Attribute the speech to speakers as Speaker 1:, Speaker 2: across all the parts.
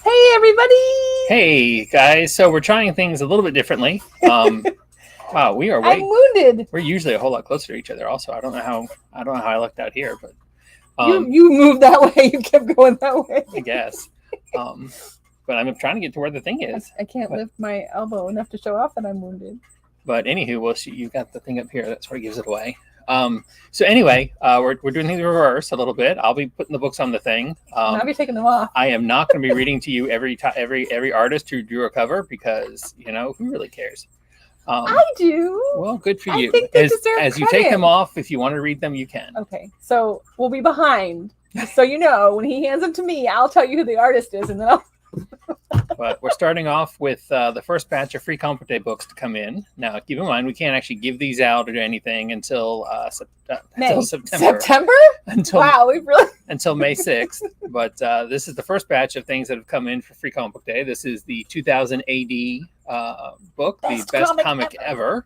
Speaker 1: Hey, everybody!
Speaker 2: Hey, guys. So we're trying things a little bit differently. Wow, we are.
Speaker 1: I'm wounded.
Speaker 2: We're usually a whole lot closer to each other. Also, I don't know how I lucked out here, but
Speaker 1: you moved that way. You kept going that way.
Speaker 2: I guess. But I'm trying to get to where the thing is.
Speaker 1: I can't lift my elbow enough to show off that I'm wounded.
Speaker 2: But anywho, well, you got the thing up here. That's where it gives it away. So anyway, we're doing the reverse a little bit. I'll be putting the books on the thing.
Speaker 1: I'll be taking them off.
Speaker 2: I am not going to be reading to you every artist who drew a cover because who really cares.
Speaker 1: I do.
Speaker 2: Well, good for you.
Speaker 1: I think they deserve
Speaker 2: as you
Speaker 1: credit.
Speaker 2: take them off, if you want to read them, you can.
Speaker 1: Okay, so we'll be behind. So when he hands them to me, I'll tell you who the artist is, and then I'll.
Speaker 2: But we're starting off with the first batch of free Comic Book Day books to come in. Now, keep in mind, we can't actually give these out or do anything until September.
Speaker 1: September? Until
Speaker 2: May 6th. But this is the first batch of things that have come in for free Comic Book Day. This is the 2000 AD book, the best comic ever.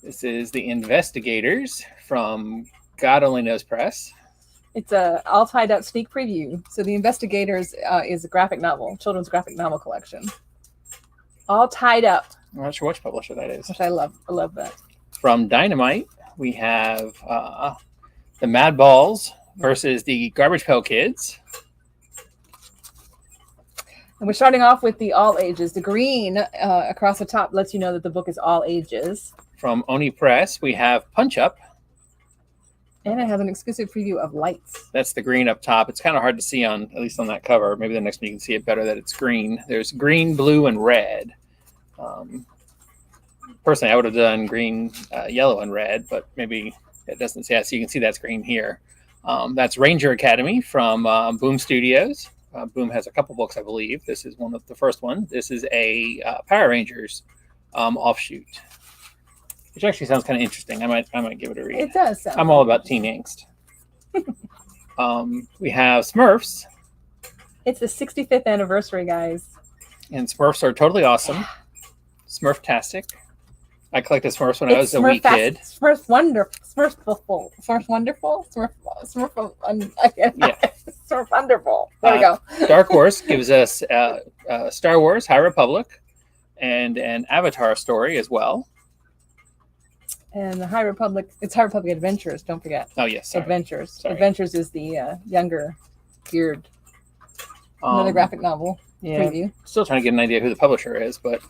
Speaker 2: This is The Investigators from God Only Knows Press.
Speaker 1: It's a all tied up sneak preview. So The Investigators is a graphic novel, children's graphic novel collection. All tied up.
Speaker 2: I'm not sure which publisher that is.
Speaker 1: Which I love. I love that.
Speaker 2: From Dynamite, we have the Mad Balls versus the Garbage Pail Kids.
Speaker 1: And we're starting off with the all ages. The green across the top lets you know that the book is all ages.
Speaker 2: From Oni Press, we have Punch Up.
Speaker 1: And it has an exclusive preview of Lights.
Speaker 2: That's the green up top. It's kind of hard to see at least on that cover. Maybe the next one you can see it better that it's green. There's green, blue, and red. Personally, I would have done green, yellow, and red, but maybe it doesn't say that. So you can see that's green here. That's Ranger Academy from Boom Studios. Boom has a couple books, I believe. This is one of the first one. This is a Power Rangers offshoot. Which actually sounds kind of interesting. I might give it a read.
Speaker 1: It does.
Speaker 2: I'm all about teen angst. We have Smurfs.
Speaker 1: It's the 65th anniversary, guys.
Speaker 2: And Smurfs are totally awesome. Smurftastic. I collected Smurfs when I was a wee kid.
Speaker 1: Smurf wonderful. Smurf wonderful.
Speaker 2: Yeah.
Speaker 1: Smurf wonderful. There we go.
Speaker 2: Dark Horse gives us Star Wars, High Republic, and an Avatar story as well.
Speaker 1: And the High Republic, it's High Republic Adventures, don't forget.
Speaker 2: Oh, yes. Sorry.
Speaker 1: Adventures.
Speaker 2: Sorry.
Speaker 1: Adventures is the younger geared. Another graphic novel preview.
Speaker 2: Still trying to get an idea who the publisher is, but...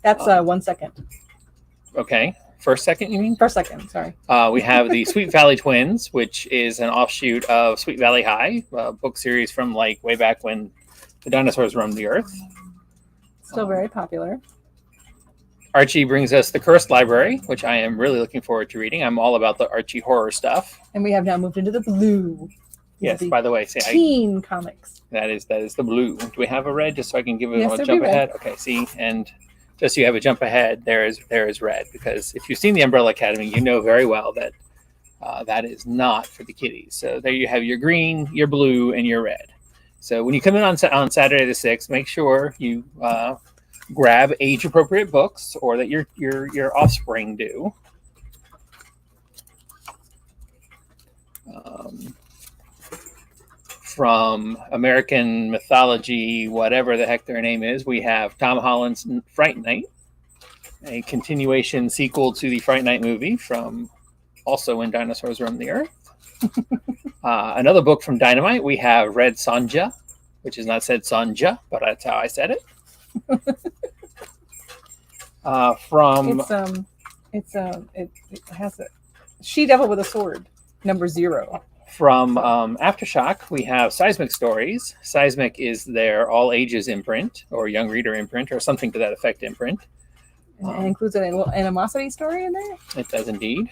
Speaker 1: That's 1 second.
Speaker 2: Okay. First second, you mean?
Speaker 1: First second, sorry.
Speaker 2: We have the Sweet Valley Twins, which is an offshoot of Sweet Valley High, a book series from way back when the dinosaurs roamed the earth.
Speaker 1: Still very popular.
Speaker 2: Archie brings us The Cursed Library, which I am really looking forward to reading. I'm all about the Archie horror stuff.
Speaker 1: And we have now moved into the blue.
Speaker 2: Yes, by the way,
Speaker 1: teen comics.
Speaker 2: That is the blue. Do we have a red just so I can give it
Speaker 1: a
Speaker 2: jump ahead? Okay, see, and just so you have a jump ahead, there is red, because if you've seen the Umbrella Academy, you know very well that that is not for the kiddies. So there you have your green, your blue, and your red. So when you come in on Saturday the 6th, make sure you grab age-appropriate books, or that your offspring do. From American Mythology, whatever the heck their name is, we have Tom Holland's Fright Night, a continuation sequel to the Fright Night movie from also When Dinosaurs Roamed the Earth. Another book from Dynamite, we have Red Sonja, which is not said Sonja, but that's how I said it.
Speaker 1: It has a She-Devil with a Sword, number 0.
Speaker 2: From Aftershock, we have Seismic Stories. Seismic is their all ages imprint, or young reader imprint, or something to that effect imprint.
Speaker 1: And it includes a little animosity story in there?
Speaker 2: It does indeed.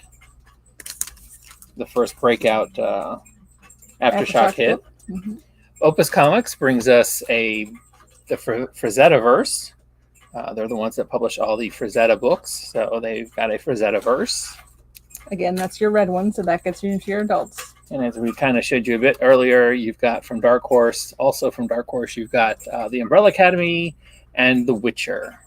Speaker 2: The first breakout Aftershock hit.
Speaker 1: Mm-hmm.
Speaker 2: Opus Comics brings us the Frazetta-verse. They're the ones that publish all the Frazetta books, so they've got a Frazetta-verse.
Speaker 1: Again, that's your red one, so that gets you into your adults.
Speaker 2: And as we kind of showed you a bit earlier, you've got from Dark Horse, you've got the Umbrella Academy and The Witcher.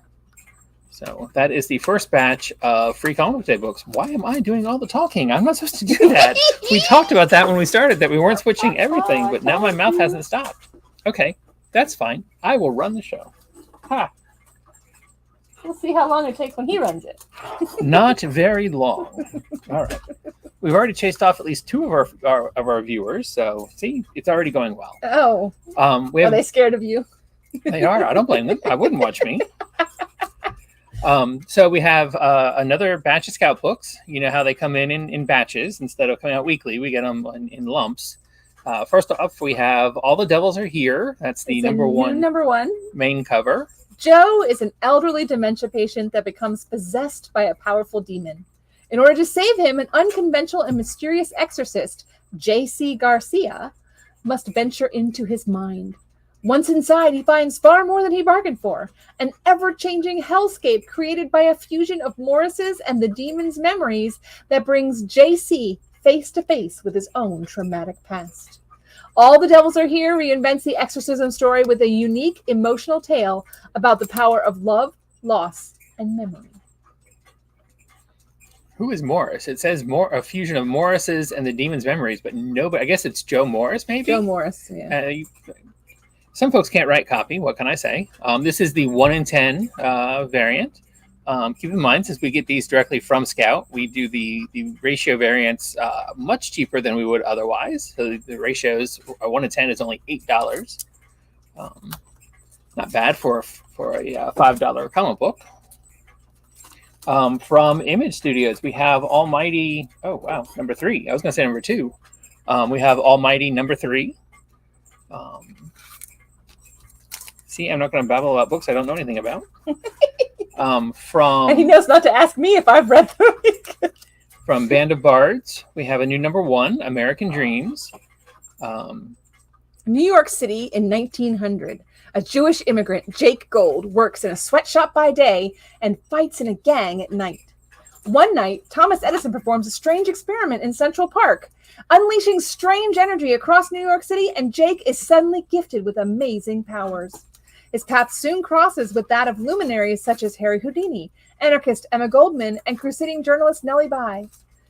Speaker 2: So that is the first batch of free comic book day books. Why am I doing all the talking? I'm not supposed to do that. We talked about that when we started, that we weren't switching everything, but now my mouth hasn't stopped. Okay, that's fine. I will run the show. Ha.
Speaker 1: We'll see how long it takes when he runs it.
Speaker 2: Not very long. All right. We've already chased off at least 2 of our viewers, so see, it's already going well.
Speaker 1: Oh. Are they scared of you?
Speaker 2: They are. I don't blame them. I wouldn't watch me. So we have another batch of Scout books. You know how they come in batches instead of coming out weekly. We get them in lumps. First off, we have All the Devils Are Here. That's the number one main cover.
Speaker 1: Joe is an elderly dementia patient that becomes possessed by a powerful demon. In order to save him, an unconventional and mysterious exorcist, J.C. Garcia, must venture into his mind. Once inside, he finds far more than he bargained for, an ever-changing hellscape created by a fusion of Morris's and the demon's memories that brings J.C. face-to-face with his own traumatic past. All the Devils Are Here reinvents the exorcism story with a unique emotional tale about the power of love, loss, and memory.
Speaker 2: Who is Morris? It says a fusion of Morris's and the demon's memories, but nobody. I guess it's Joe Morris, maybe?
Speaker 1: Joe Morris, yeah.
Speaker 2: Some folks can't write copy. What can I say? This is the 1 in 10 variant. Keep in mind, since we get these directly from Scout, we do the ratio variants much cheaper than we would otherwise. So the ratios, 1 in 10 is only $8. Not bad for a $5 comic book. From Image Studios, we have Almighty. Oh, wow. Number 3. I was going to say number 2. We have Almighty number 3. See, I'm not going to babble about books I don't know anything about.
Speaker 1: And he knows not to ask me if I've read them.
Speaker 2: From Band of Bards, we have a new number 1, American Dreams.
Speaker 1: New York City in 1900. A Jewish immigrant, Jake Gold, works in a sweatshop by day and fights in a gang at night. One night, Thomas Edison performs a strange experiment in Central Park, unleashing strange energy across New York City, and Jake is suddenly gifted with amazing powers. His path soon crosses with that of luminaries such as Harry Houdini, anarchist Emma Goldman, and crusading journalist Nellie Bly.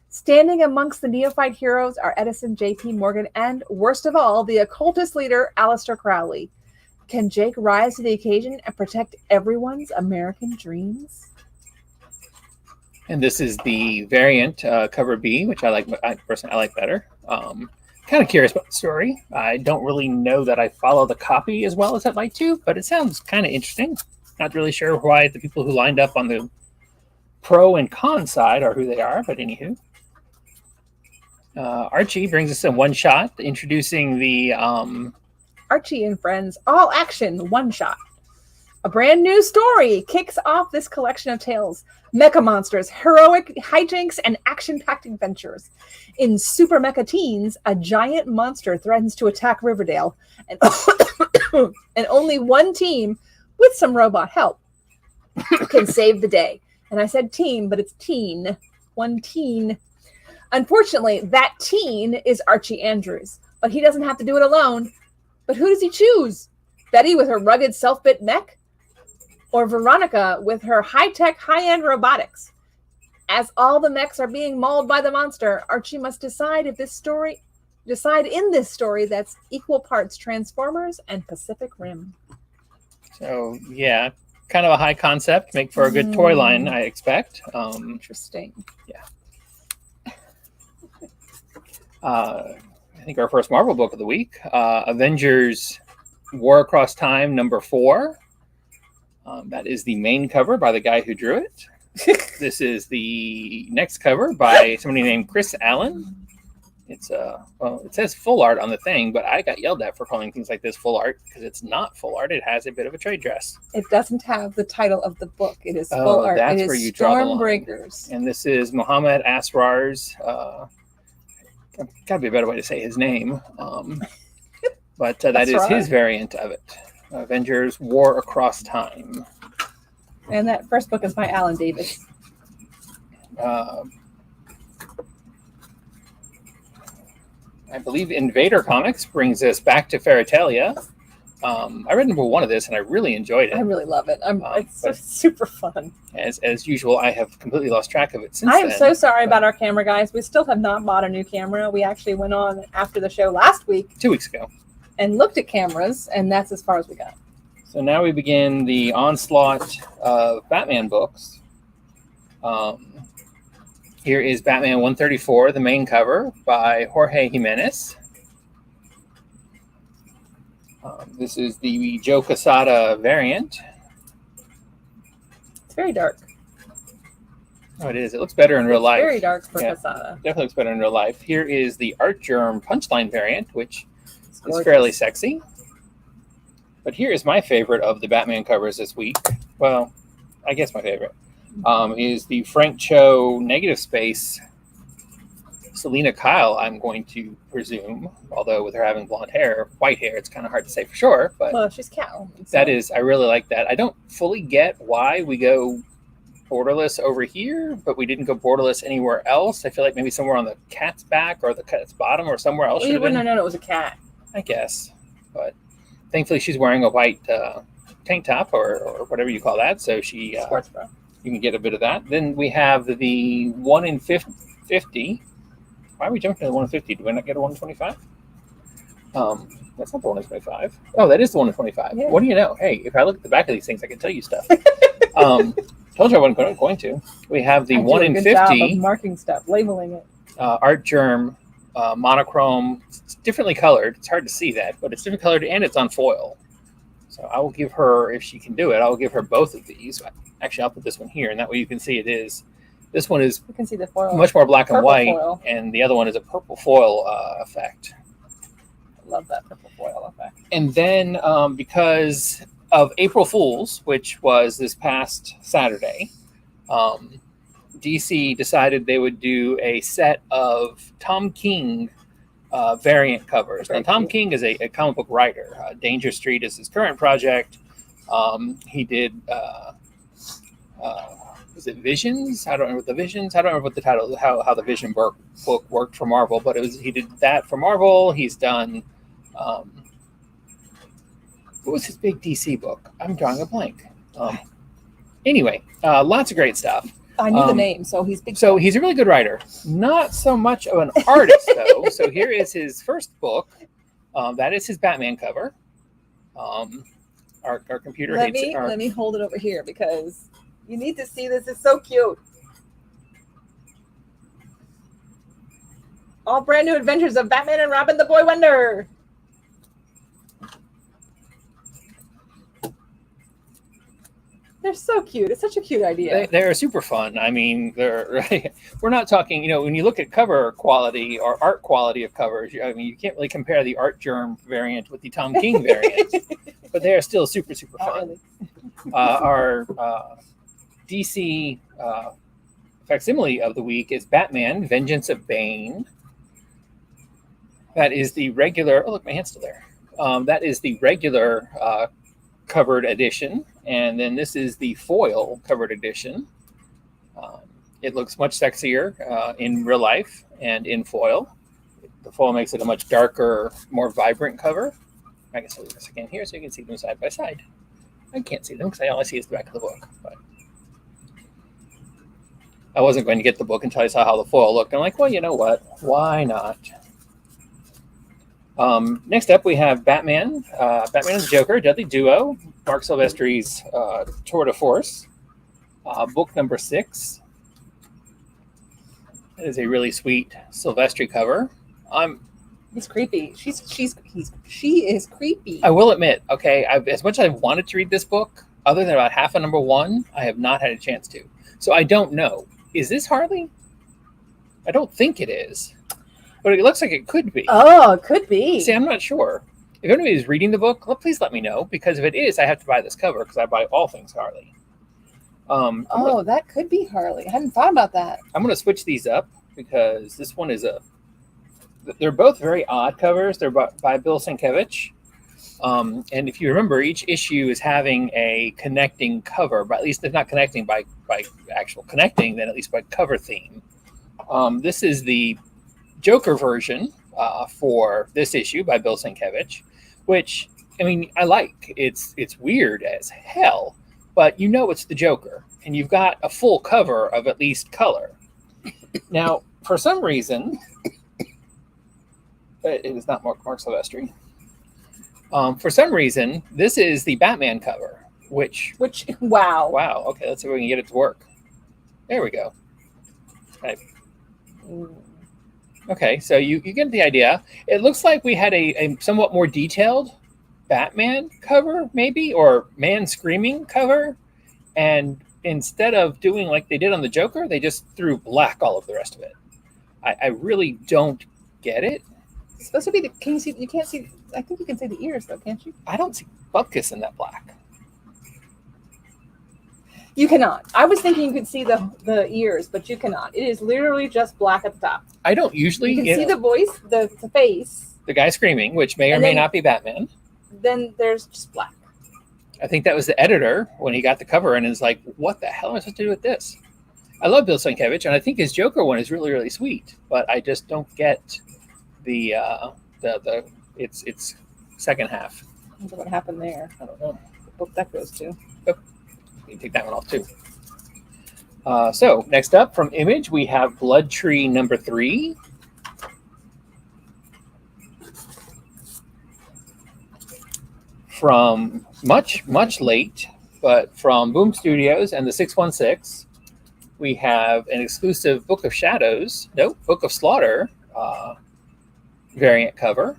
Speaker 1: Standing amongst the neophyte heroes are Edison, J.P. Morgan, and, worst of all, the occultist leader, Aleister Crowley. Can Jake rise to the occasion and protect everyone's American dreams?
Speaker 2: And this is the variant cover B, which I like better. Kind of curious about the story. I don't really know that I follow the copy as well as I'd like to, but it sounds kind of interesting. Not really sure why the people who lined up on the pro and con side are who they are, but anywho. Archie brings us a one-shot introducing the...
Speaker 1: Archie and Friends All Action One-Shot. A brand new story kicks off this collection of tales. Mecha monsters, heroic hijinks, and action-packed adventures. In Super Mecha Teens, a giant monster threatens to attack Riverdale, and, and only one team, with some robot help, can save the day. And I said team, but it's teen. One teen. Unfortunately, that teen is Archie Andrews, but he doesn't have to do it alone. But who does he choose? Betty with her rugged self-bit mech? Or Veronica with her high-tech, high-end robotics? As all the mechs are being mauled by the monster, Archie must decide in this story that's equal parts Transformers and Pacific Rim.
Speaker 2: So, yeah, kind of a high concept. Make for a good toy line, I expect.
Speaker 1: Interesting.
Speaker 2: Yeah. I think our first Marvel book of the week, Avengers War Across Time number 4. That is the main cover by the guy who drew it. This is the next cover by somebody named Chris Allen. It's it says full art on the thing, but I got yelled at for calling things like this full art because it's not full art. It has a bit of a trade dress.
Speaker 1: It doesn't have the title of the book. It is full art.
Speaker 2: That's
Speaker 1: it
Speaker 2: where
Speaker 1: is
Speaker 2: you draw the line.
Speaker 1: Stormbreakers.
Speaker 2: And this is Muhammad Asrar's. Got to be a better way to say his name. But that is his variant of it. Avengers War Across Time.
Speaker 1: And that first book is by Alan Davis.
Speaker 2: I believe Invader Comics brings us back to Ferretalia. I read number 1 of this and I really enjoyed it.
Speaker 1: I really love it. It's
Speaker 2: but
Speaker 1: super fun.
Speaker 2: As usual, I have completely lost track of it since
Speaker 1: I am
Speaker 2: then.
Speaker 1: so sorry about our camera, guys. We still have not bought a new camera. We actually went on after the show last week
Speaker 2: 2 weeks ago.
Speaker 1: and looked at cameras, and that's as far as we got.
Speaker 2: So now we begin the onslaught of Batman books. Here is Batman 134, the main cover by Jorge Jimenez. This is the Joe Quesada variant.
Speaker 1: It's very dark.
Speaker 2: Oh, it is. It looks better in real life.
Speaker 1: Very dark for
Speaker 2: Yeah.
Speaker 1: Quesada.
Speaker 2: Definitely looks better in real life. Here is the Art Germ Punchline variant, which
Speaker 1: It's
Speaker 2: is
Speaker 1: gorgeous.
Speaker 2: fairly sexy. But here is my favorite of the Batman covers this week. Well, I guess my favorite is the Frank Cho Negative Space Selena Kyle, I'm going to presume. Although with her having blonde hair, white hair, it's kind of hard to say for sure. But
Speaker 1: Well, she's Catwoman.
Speaker 2: that is, I really like that. I don't fully get why we go borderless over here, but we didn't go borderless anywhere else. I feel like maybe somewhere on the cat's back or the cat's bottom or somewhere else.
Speaker 1: We
Speaker 2: should have
Speaker 1: wouldn't
Speaker 2: been,
Speaker 1: have known it was a cat.
Speaker 2: I guess. But thankfully, she's wearing a white tank top or whatever you call that, so she
Speaker 1: Sports bra.
Speaker 2: you can get a bit of that. Then we have the 1 in 50. Why are we jumping to the 1 in 50? Do we not get a 1 in 25? That's not the 1 in 25. Oh, that is the 1 in 25.
Speaker 1: Yeah.
Speaker 2: What do you know? Hey, if I look at the back of these things, I can tell you stuff. Told you I wasn't going to. We have the
Speaker 1: I do
Speaker 2: 1
Speaker 1: a
Speaker 2: in
Speaker 1: good job
Speaker 2: 50
Speaker 1: of marking stuff, labeling it.
Speaker 2: Art Germ monochrome. It's differently colored. It's hard to see that, but it's different colored and it's on foil. So I will give her, if she can do it, I will give her both of these. Actually, I'll put this one here, and that way you can see it is. This one is
Speaker 1: You can see the foil.
Speaker 2: much more black and
Speaker 1: Purple
Speaker 2: white,
Speaker 1: foil.
Speaker 2: and the other one is a purple foil effect.
Speaker 1: I love that purple foil effect.
Speaker 2: And then because of April Fool's, which was this past Saturday, DC decided they would do a set of Tom King variant covers. Now,
Speaker 1: Very
Speaker 2: Tom
Speaker 1: cute.
Speaker 2: King is a comic book writer. Danger Street is his current project. He did, was it Visions? I don't remember the Visions. I don't remember what the title, how the Vision book worked for Marvel, but he did that for Marvel. He's done, what was his big DC book? I'm drawing a blank. Anyway, lots of great stuff.
Speaker 1: I knew the name, so he's big.
Speaker 2: So he's a really good writer. Not so much of an artist, though. So here is his first book. That is his Batman cover. Our computer
Speaker 1: Let
Speaker 2: hates it.
Speaker 1: let me hold it over here because you need to see this. It's so cute. All brand new adventures of Batman and Robin the Boy Wonder. They're so cute. It's such a cute idea.
Speaker 2: They're super fun. I mean, we're not talking, when you look at cover quality or art quality of covers, I mean, you can't really compare the Art Germ variant with the Tom King variant, but they are still super, super
Speaker 1: Not
Speaker 2: fun.
Speaker 1: really.
Speaker 2: Our DC facsimile of the week is Batman, Vengeance of Bane. That is the regular, oh, look, my hand's still there. That is the regular covered edition. And then this is the foil covered edition. It looks much sexier in real life and in foil. The foil makes it a much darker, more vibrant cover. I guess I'll do this again here so you can see them side by side. I can't see them because all I see is the back of the book. But I wasn't going to get the book until I saw how the foil looked. I'm like, well, you know what? Why not? Next up, we have Batman. Batman and the Joker, Deadly Duo. Mark Silvestri's Tour de Force. Book number 6. That is a really sweet Silvestri cover.
Speaker 1: He's creepy. She is creepy.
Speaker 2: I will admit, okay, as much as I wanted to read this book, other than about half of number 1, I have not had a chance to. So I don't know. Is this Harley? I don't think it is. But it looks like it could be.
Speaker 1: Oh, it could be.
Speaker 2: See, I'm not sure. If anybody is reading the book, please let me know. Because if it is, I have to buy this cover because I buy all things Harley.
Speaker 1: That could be Harley. I hadn't thought about that.
Speaker 2: I'm going to switch these up because this one is they're both very odd covers. They're by Bill Sienkiewicz. And if you remember, each issue is having a connecting cover, but at least if not connecting by actual connecting, then at least by cover theme. This is the Joker version for this issue by Bill Sienkiewicz, which I mean, I like it's weird as hell, but you know it's the Joker, and you've got a full cover of at least color. Now, for some reason, it is not Mark Silvestri. For some reason, this is the Batman cover, which
Speaker 1: wow.
Speaker 2: Okay, let's see if we can get it to work. There we go. Right. Okay, so you get the idea. It looks like we had a somewhat more detailed Batman cover, maybe, or Man Screaming cover, and instead of doing like they did on the Joker, they just threw black all over the rest of it. I really don't get it.
Speaker 1: It's supposed to be can you see? You can't see. I think you can see the ears though, can't you?
Speaker 2: I don't see Bupkis in that black.
Speaker 1: You cannot. I was thinking you could see the ears, but you cannot. It is literally just black at the top.
Speaker 2: I don't usually.
Speaker 1: You can see the voice, the face.
Speaker 2: The guy screaming, which may or may not be Batman.
Speaker 1: Then there's just black.
Speaker 2: I think that was the editor when he got the cover and is like, what the hell am I supposed to do with this? I love Bill Sienkiewicz, and I think his Joker one is really, really sweet, but I just don't get the its second half.
Speaker 1: I wonder what happened there.
Speaker 2: I don't know.
Speaker 1: The book that goes to.
Speaker 2: Oh, you can take that one off too. So next up from Image, we have Blood Tree number 3. From much late, but from Boom Studios and the 616, we have an exclusive Book of Slaughter variant cover.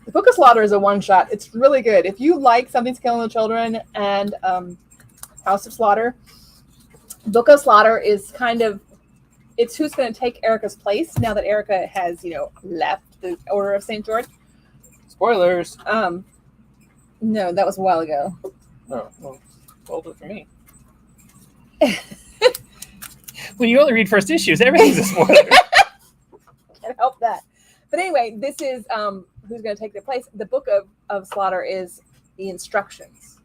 Speaker 1: The Book of Slaughter is a one-shot. It's really good. If you like Something's Killing the Children and House of Slaughter, Book of Slaughter is it's who's going to take Erica's place now that Erica has, left the Order of St. George.
Speaker 2: Spoilers.
Speaker 1: No, that was a while ago.
Speaker 2: Oh, well, spoiled it for me. When you only read first issues, everything's a spoiler.
Speaker 1: Can't help that. But anyway, this is who's going to take their place. The Book of Slaughter is the instructions.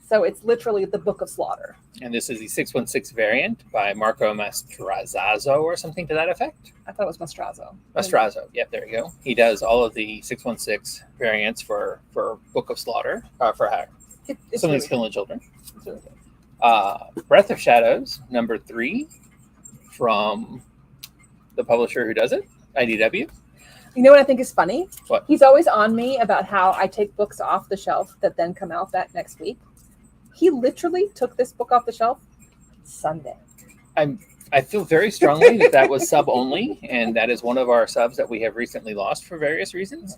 Speaker 1: So it's literally the Book of Slaughter.
Speaker 2: And this is the 616 variant by Marco Mastrazzo or something to that effect.
Speaker 1: I thought it was Mastrazzo.
Speaker 2: Mastrazzo. Yep, there you go. He does all of the 616 variants for Book of Slaughter, for Something's Killing Children.
Speaker 1: It's really good.
Speaker 2: Breath of Shadows, number 3, from the publisher who does it, IDW.
Speaker 1: You know what I think is funny?
Speaker 2: What?
Speaker 1: He's always on me about how I take books off the shelf that then come out that next week. He literally took this book off the shelf Sunday.
Speaker 2: I feel very strongly that was sub only, and that is one of our subs that we have recently lost for various reasons.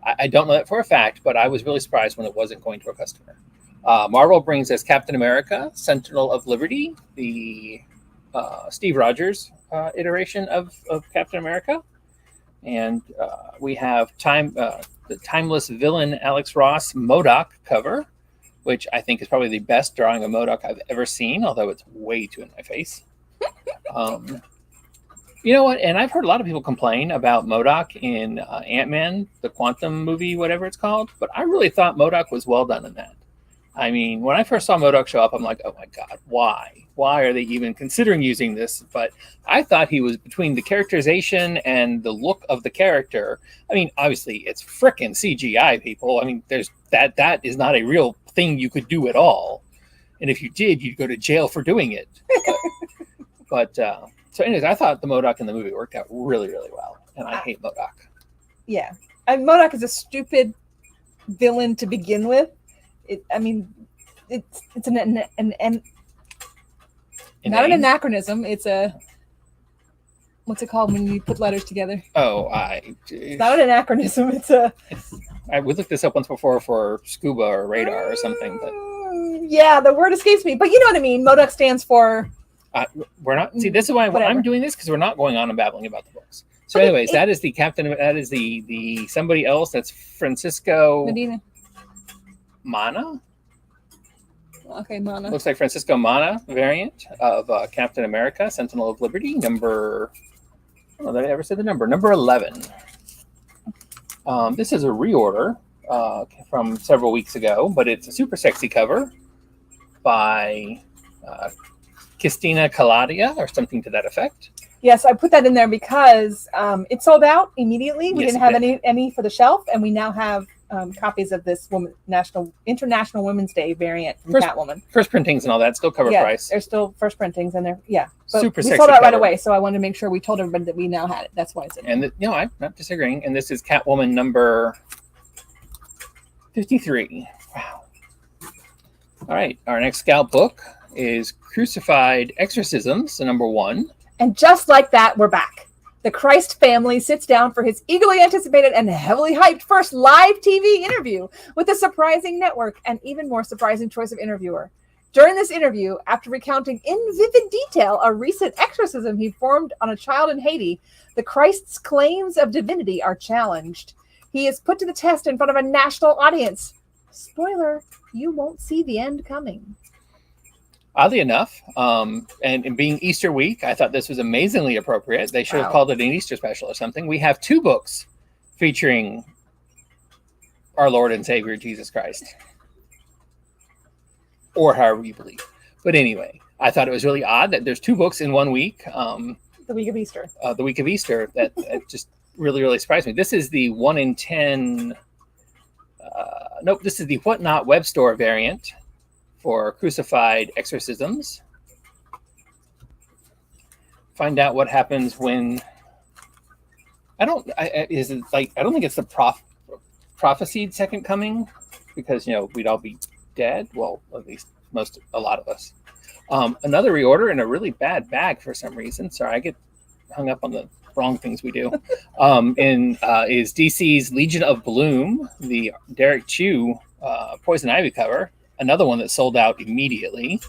Speaker 2: I don't know that for a fact, but I was really surprised when it wasn't going to a customer. Marvel brings us Captain America, Sentinel of Liberty, the Steve Rogers iteration of Captain America. And we have the timeless villain Alex Ross MODOK cover, which I think is probably the best drawing of MODOK I've ever seen, although it's way too in my face. You know what? And I've heard a lot of people complain about MODOK in Ant-Man, the Quantum movie, whatever it's called. But I really thought MODOK was well done in that. I mean, when I first saw MODOK show up, I'm like, oh my God, why? Why are they even considering using this? But I thought he was between the characterization and the look of the character. I mean, obviously, it's frickin' CGI, people. I mean, there's that is not a real thing you could do at all. And if you did, you'd go to jail for doing it. But so anyways, I thought the MODOK in the movie worked out really, really well. And I hate MODOK.
Speaker 1: Yeah. And MODOK is a stupid villain to begin with. It's not an anachronism. It's a, what's it called when you put letters together?
Speaker 2: Oh,
Speaker 1: it's not an anachronism.
Speaker 2: We looked this up once before for scuba or radar or something. But
Speaker 1: yeah, the word escapes me. But you know what I mean. MODOK stands for.
Speaker 2: We're not. See, this is why I'm doing this, because we're not going on and babbling about the books. So, anyways, that is the captain. That is the somebody else. That's Francisco
Speaker 1: Medina.
Speaker 2: Mana.
Speaker 1: Okay, Mana.
Speaker 2: Looks like Francisco Mana variant of Captain America, Sentinel of Liberty, number. I don't know that I ever said the number. Number 11. This is a reorder from several weeks ago, but it's a super sexy cover by Christina Caladia or something to that effect.
Speaker 1: Yes, I put that in there because it sold out immediately. We
Speaker 2: Yes,
Speaker 1: didn't have any for the shelf, and we now have copies of this International Women's Day variant from Catwoman.
Speaker 2: First printings and all that still cover price.
Speaker 1: They're still first printings, and they're But
Speaker 2: super
Speaker 1: we
Speaker 2: sexy
Speaker 1: sold out right
Speaker 2: cover.
Speaker 1: away, so I wanted to make sure we told everybody that we now had it. That's why it's in.
Speaker 2: And I'm not disagreeing. And this is Catwoman number 53. Wow. All right, our next Scout book is Crucified Exorcisms, the number 1.
Speaker 1: And just like that, we're back. The Christ family sits down for his eagerly anticipated and heavily hyped first live TV interview with a surprising network and even more surprising choice of interviewer. During this interview, after recounting in vivid detail a recent exorcism he performed on a child in Haiti, the Christ's claims of divinity are challenged. He is put to the test in front of a national audience. Spoiler, you won't see the end coming.
Speaker 2: Oddly enough, and being Easter week, I thought this was amazingly appropriate. They should have called it an Easter special or something. We have 2 books featuring our Lord and Savior, Jesus Christ. Or however you believe. But anyway, I thought it was really odd that there's 2 books in 1 week.
Speaker 1: The week of Easter.
Speaker 2: The week of Easter. That just really, really surprised me. This is the 1 in 10... nope, this is the Whatnot web store variant for Crucified Exorcisms. Find out what happens when I don't think it's the prophesied second coming, because we'd all be dead. Well, at least a lot of us. Another reorder in a really bad bag for some reason. Sorry, I get hung up on the wrong things we do. Is DC's Legion of Bloom, the Derek Chu Poison Ivy cover. Another one that sold out immediately.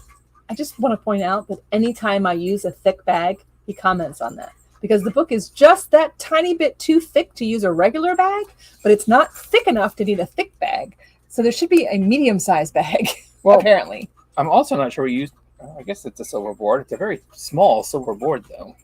Speaker 1: I just want to point out that anytime I use a thick bag, he comments on that. Because the book is just that tiny bit too thick to use a regular bag, but it's not thick enough to need a thick bag. So there should be a medium-sized bag, well, apparently.
Speaker 2: I'm also not sure we used... I guess it's a silver board. It's a very small silver board, though.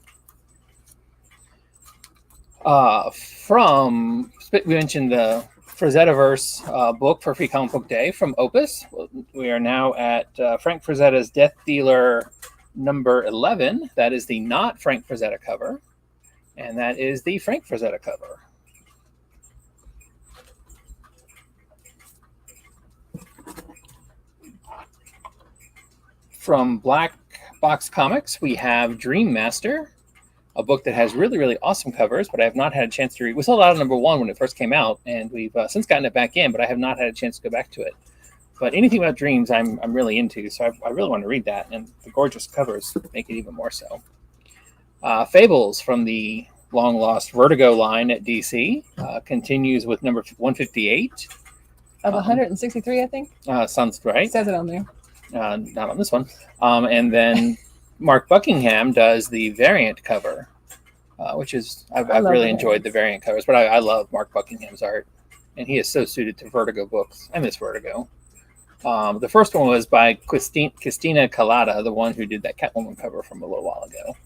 Speaker 2: We mentioned the Frazettaverse book for Free Comic Book Day from Opus. We are now at Frank Frazetta's Death Dealer number 11. That is the not Frank Frazetta cover. And that is the Frank Frazetta cover. From Black Box Comics, we have Dream Master, a book that has really, really awesome covers, but I have not had a chance to read. We sold out of number 1 when it first came out, and we've since gotten it back in, but I have not had a chance to go back to it. But anything about dreams, I'm really into, so I really want to read that, and the gorgeous covers make it even more so. Fables from the long-lost Vertigo line at DC continues with number 158.
Speaker 1: Of 163, I think?
Speaker 2: Sounds right.
Speaker 1: It says it on there.
Speaker 2: Not on this one. And then Mark Buckingham does the variant cover, which is I've really enjoyed the variant covers, but I love Mark Buckingham's art, and he is so suited to Vertigo books. I miss Vertigo. The first one was by Christina Collada, the one who did that Catwoman cover from a little while ago.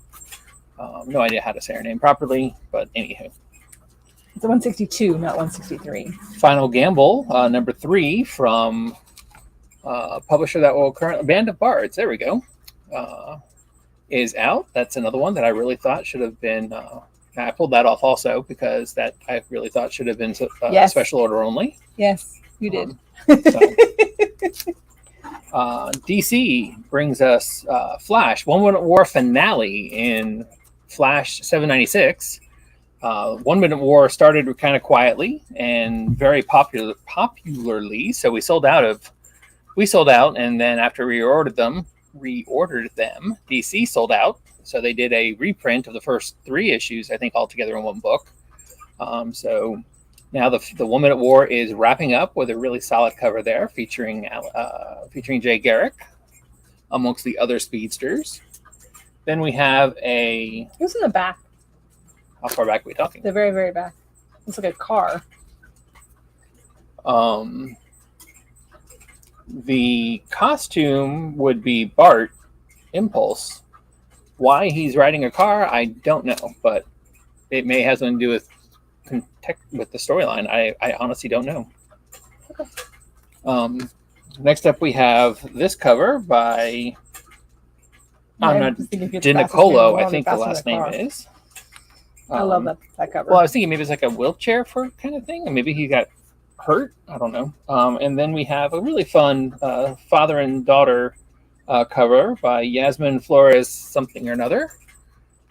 Speaker 2: No idea how to say her name properly, but anywho.
Speaker 1: It's 162, not 163.
Speaker 2: Final Gamble, number 3 from publisher that will currently... Band of Bards, there we go. Is out. That's another one that I really thought should have been... I pulled that off also because that I really thought should have been
Speaker 1: yes.
Speaker 2: special order only.
Speaker 1: Yes, you did.
Speaker 2: DC brings us Flash, One Minute War finale in Flash 796. 1 Minute War started kind of quietly and very popularly, so we sold out, and then after we reordered them, DC sold out. So they did a reprint of the first 3 issues, I think, all together in one book. So now the 1 Minute War is wrapping up with a really solid cover there, featuring Jay Garrick amongst the other speedsters. Then we have a...
Speaker 1: Who's in the back?
Speaker 2: How far back are we talking?
Speaker 1: The very, very back. It's like a car.
Speaker 2: The costume would be Bart Impulse. Why he's riding a car, I don't know, but it may have something to do with the storyline. I honestly don't know.
Speaker 1: Okay.
Speaker 2: Next up, we have this cover by Ginicolo, I think the last name is.
Speaker 1: I love that cover.
Speaker 2: Well, I was thinking maybe it's like a wheelchair for kind of thing, and maybe he got hurt. I don't know. And then we have a really fun father and daughter cover by Yasmin Flores something or another.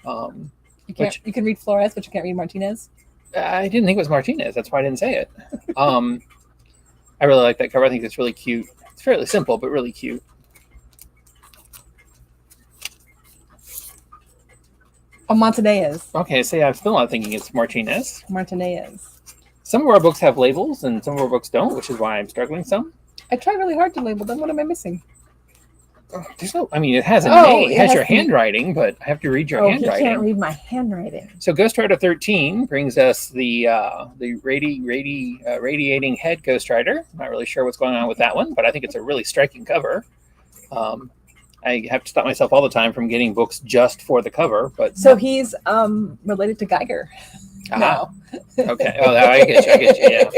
Speaker 1: You can read Flores, but you can't read Martinez.
Speaker 2: I didn't think it was Martinez. That's why I didn't say it. I really like that cover. I think it's really cute. It's fairly simple, but really cute.
Speaker 1: Oh, Montanez.
Speaker 2: Okay, so yeah, I'm still not thinking it's Martinez.
Speaker 1: Martinez.
Speaker 2: Some of our books have labels and some of our books don't, which is why I'm struggling some.
Speaker 1: I try really hard to label them. What am I missing?
Speaker 2: There's no, I mean, it has a name. It has your handwriting, but I have to read your handwriting.
Speaker 1: You can't read my handwriting.
Speaker 2: So Ghost Rider 13 brings us the radiating head Ghost Rider. Not really sure what's going on with that one, but I think it's a really striking cover. I have to stop myself all the time from getting books just for the cover. But
Speaker 1: so he's related to Geiger. No.
Speaker 2: Okay. Oh, I get you.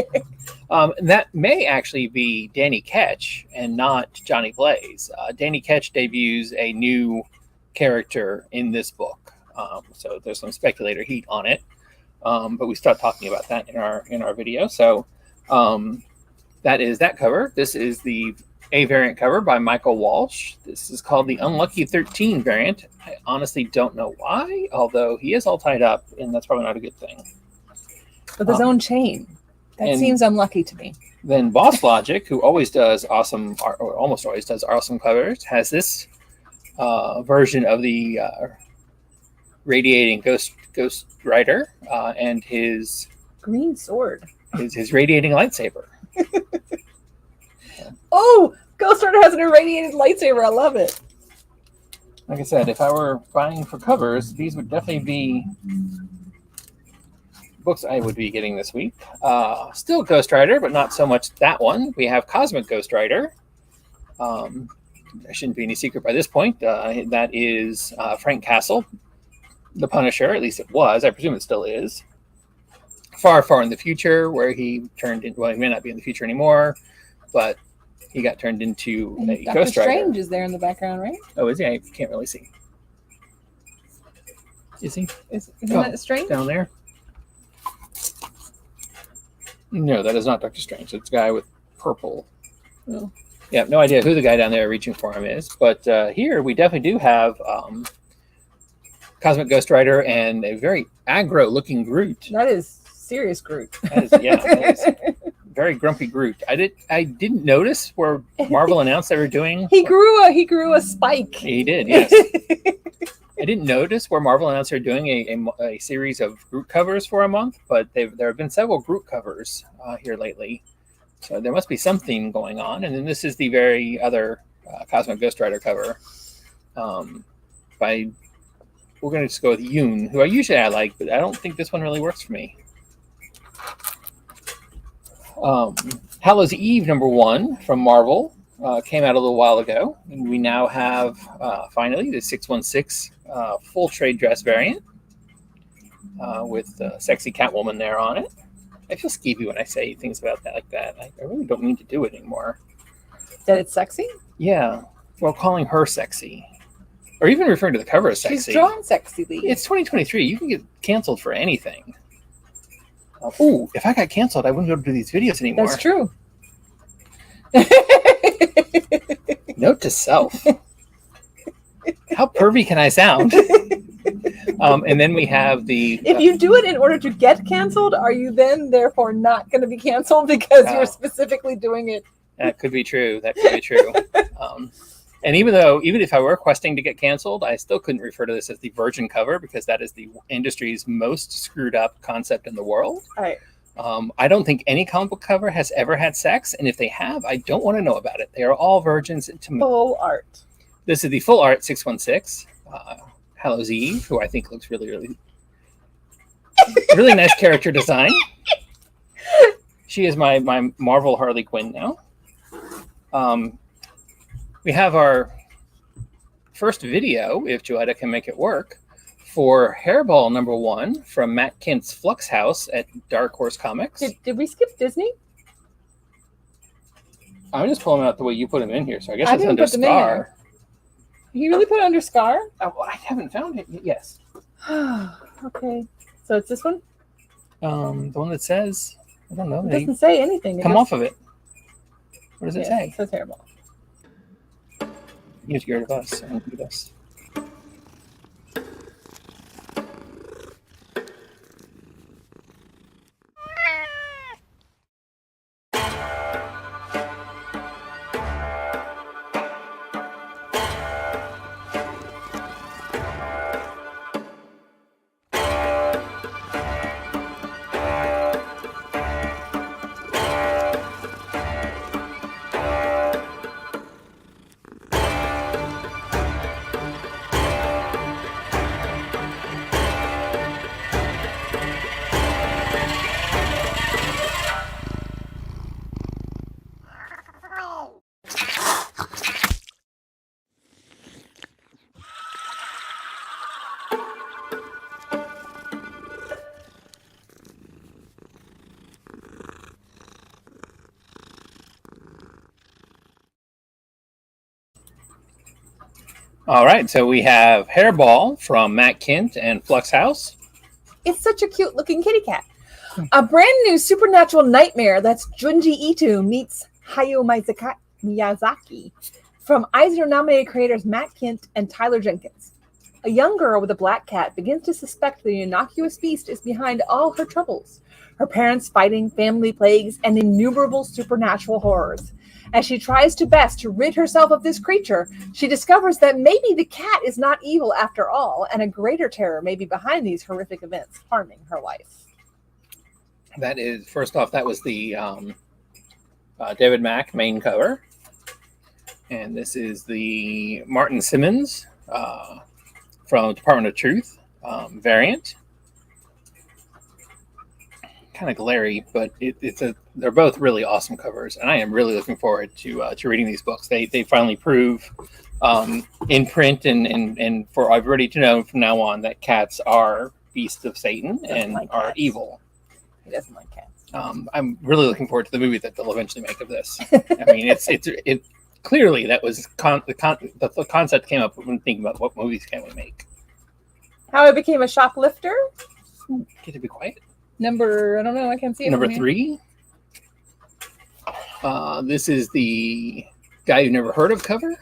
Speaker 2: Yeah. That may actually be Danny Ketch and not Johnny Blaze. Danny Ketch debuts a new character in this book, so there's some speculator heat on it. But we start talking about that in our video. So that is that cover. This is the A variant cover by Michael Walsh. This is called the Unlucky 13 variant. I honestly don't know why, although he is all tied up, and that's probably not a good thing.
Speaker 1: With his own chain. That seems unlucky to me.
Speaker 2: Then Boss Logic, who always does awesome, or almost always does awesome covers, has this version of the radiating Ghost Rider and his
Speaker 1: green sword,
Speaker 2: his radiating lightsaber.
Speaker 1: Oh, Ghost Rider has an irradiated lightsaber. I love it.
Speaker 2: Like I said, if I were buying for covers, these would definitely be books I would be getting this week. Still Ghost Rider, but not so much that one. We have Cosmic Ghost Rider. There shouldn't be any secret by this point. That is Frank Castle, the Punisher. At least it was. I presume it still is. Far, far in the future, where he turned into, well, he may not be in the future anymore, but he got turned into a
Speaker 1: Doctor
Speaker 2: Ghost Rider.
Speaker 1: Strange is there in the background, right?
Speaker 2: Oh, is he? I can't really see. Is he?
Speaker 1: Isn't that Strange?
Speaker 2: Down there? No, that is not Doctor Strange. It's a guy with purple. Oh. Yeah, no idea who the guy down there reaching for him is. But here we definitely do have Cosmic Ghost Rider and a very aggro-looking Groot.
Speaker 1: That is serious Groot.
Speaker 2: That is very grumpy Groot. I didn't notice where Marvel announced they were doing.
Speaker 1: He grew a spike.
Speaker 2: He did, yes. I didn't notice where Marvel announced they're doing a series of Groot covers for a month, but there have been several Groot covers here lately. So there must be something going on. And then this is the very other Cosmic Ghost Rider cover by, we're going to just go with Yoon, who I like, but I don't think this one really works for me. Hallows Eve #1 from Marvel came out a little while ago, and we now have finally the 616 full trade dress variant with sexy Catwoman there on it. I feel skeevy when I say things about that like that. I really don't mean to do it anymore.
Speaker 1: That it's sexy?
Speaker 2: Yeah. Well, calling her sexy. Or even referring to the cover as sexy.
Speaker 1: She's drawn sexily.
Speaker 2: It's 2023. You can get canceled for anything. Ooh, if I got canceled, I wouldn't be able to do these videos anymore.
Speaker 1: That's true.
Speaker 2: Note to self. How pervy can I sound? And then we have the...
Speaker 1: If you do it in order to get canceled, are you then therefore not going to be canceled because you're specifically doing it?
Speaker 2: That could be true. And even if I were requesting to get canceled, I still couldn't refer to this as the virgin cover because that is the industry's most screwed up concept in the world.
Speaker 1: Right.
Speaker 2: I don't think any comic book cover has ever had sex, and if they have, I don't want to know about it. They are all virgins.
Speaker 1: Full art.
Speaker 2: This is the full art 616. Hallows Eve, who I think looks really, really, really nice character design. She is my Marvel Harley Quinn now. We have our first video, if Joetta can make it work, for Hairball #1 from Matt Kint's Flux House at Dark Horse Comics.
Speaker 1: Did we skip Disney?
Speaker 2: I'm just pulling out the way you put him in here, so I guess it's under Scar.
Speaker 1: You really put it under Scar?
Speaker 2: Oh, well, I haven't found it. Yes.
Speaker 1: Okay. So it's this one?
Speaker 2: The one that says I don't know.
Speaker 1: It doesn't say anything.
Speaker 2: Come off of it. What does it say?
Speaker 1: It's so terrible.
Speaker 2: You're scared of us. I don't do this. All right, so we have Hairball from Matt Kint and Flux House.
Speaker 1: It's such a cute looking kitty cat. A brand new supernatural nightmare that's Junji Ito meets Hayao Miyazaki from Eisner-nominated creators Matt Kint and Tyler Jenkins. A young girl with a black cat begins to suspect the innocuous beast is behind all her troubles. Her parents fighting, family plagues, and innumerable supernatural horrors. As she tries to best to rid herself of this creature, she discovers that maybe the cat is not evil after all, and a greater terror may be behind these horrific events, harming her life.
Speaker 2: That is, first off, that was the David Mack main cover. And this is the Martin Simmons from Department of Truth variant. Kind of glary, but they're both really awesome covers, and I am really looking forward to reading these books. They finally prove in print and for everybody to know from now on that cats are beasts of Satan and are evil.
Speaker 1: He doesn't like cats.
Speaker 2: I'm really looking forward to the movie that they'll eventually make of this. I mean, it clearly that was the concept came up when thinking about what movies can we make.
Speaker 1: How I Became a Shoplifter.
Speaker 2: Get to be quiet.
Speaker 1: Number, I don't know, I can't see it.
Speaker 2: Number 3. This is the Guy You Never Heard of cover.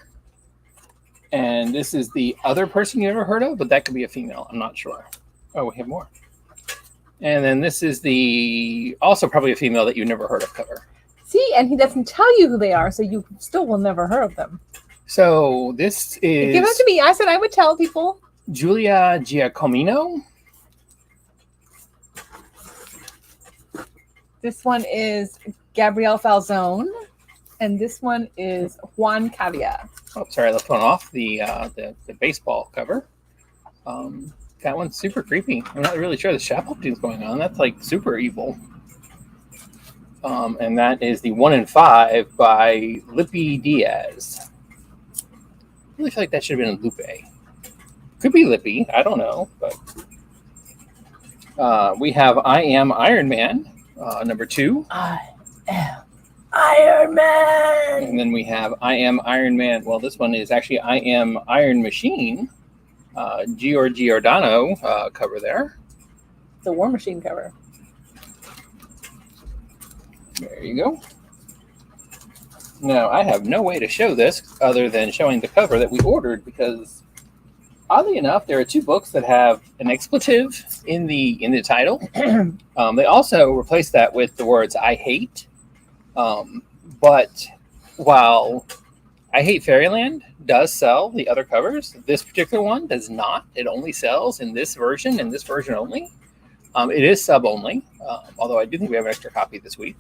Speaker 2: And this is the Other Person You Never Heard of, but that could be a female. I'm not sure. Oh, we have more. And then this is the also probably a female that you never heard of cover.
Speaker 1: See, and he doesn't tell you who they are, so you still will never hear of them.
Speaker 2: So this is...
Speaker 1: Give it to me. I said I would tell people.
Speaker 2: Julia Giacomino.
Speaker 1: This one is Gabrielle Falzone, and this one is Juan Cavia.
Speaker 2: Oh, sorry, I left one off. The baseball cover. That one's super creepy. I'm not really sure the shoplifting's going on. That's like super evil. And that is the 1 in 5 by Lippy Diaz. I really feel like that should have been Lupe. Could be Lippy. I don't know. But we have I Am Iron Man. Number 2.
Speaker 1: I am Iron Man.
Speaker 2: And then we have I Am Iron Man. Well, this one is actually I Am Iron Machine. Giordano cover there.
Speaker 1: The War Machine cover.
Speaker 2: There you go. Now, I have no way to show this other than showing the cover that we ordered because, oddly enough, there are 2 books that have an expletive in the title. They also replaced that with the words "I hate." But while I Hate Fairyland does sell the other covers, this particular one does not. It only sells in this version and this version only. It is sub only, although I do think we have an extra copy this week.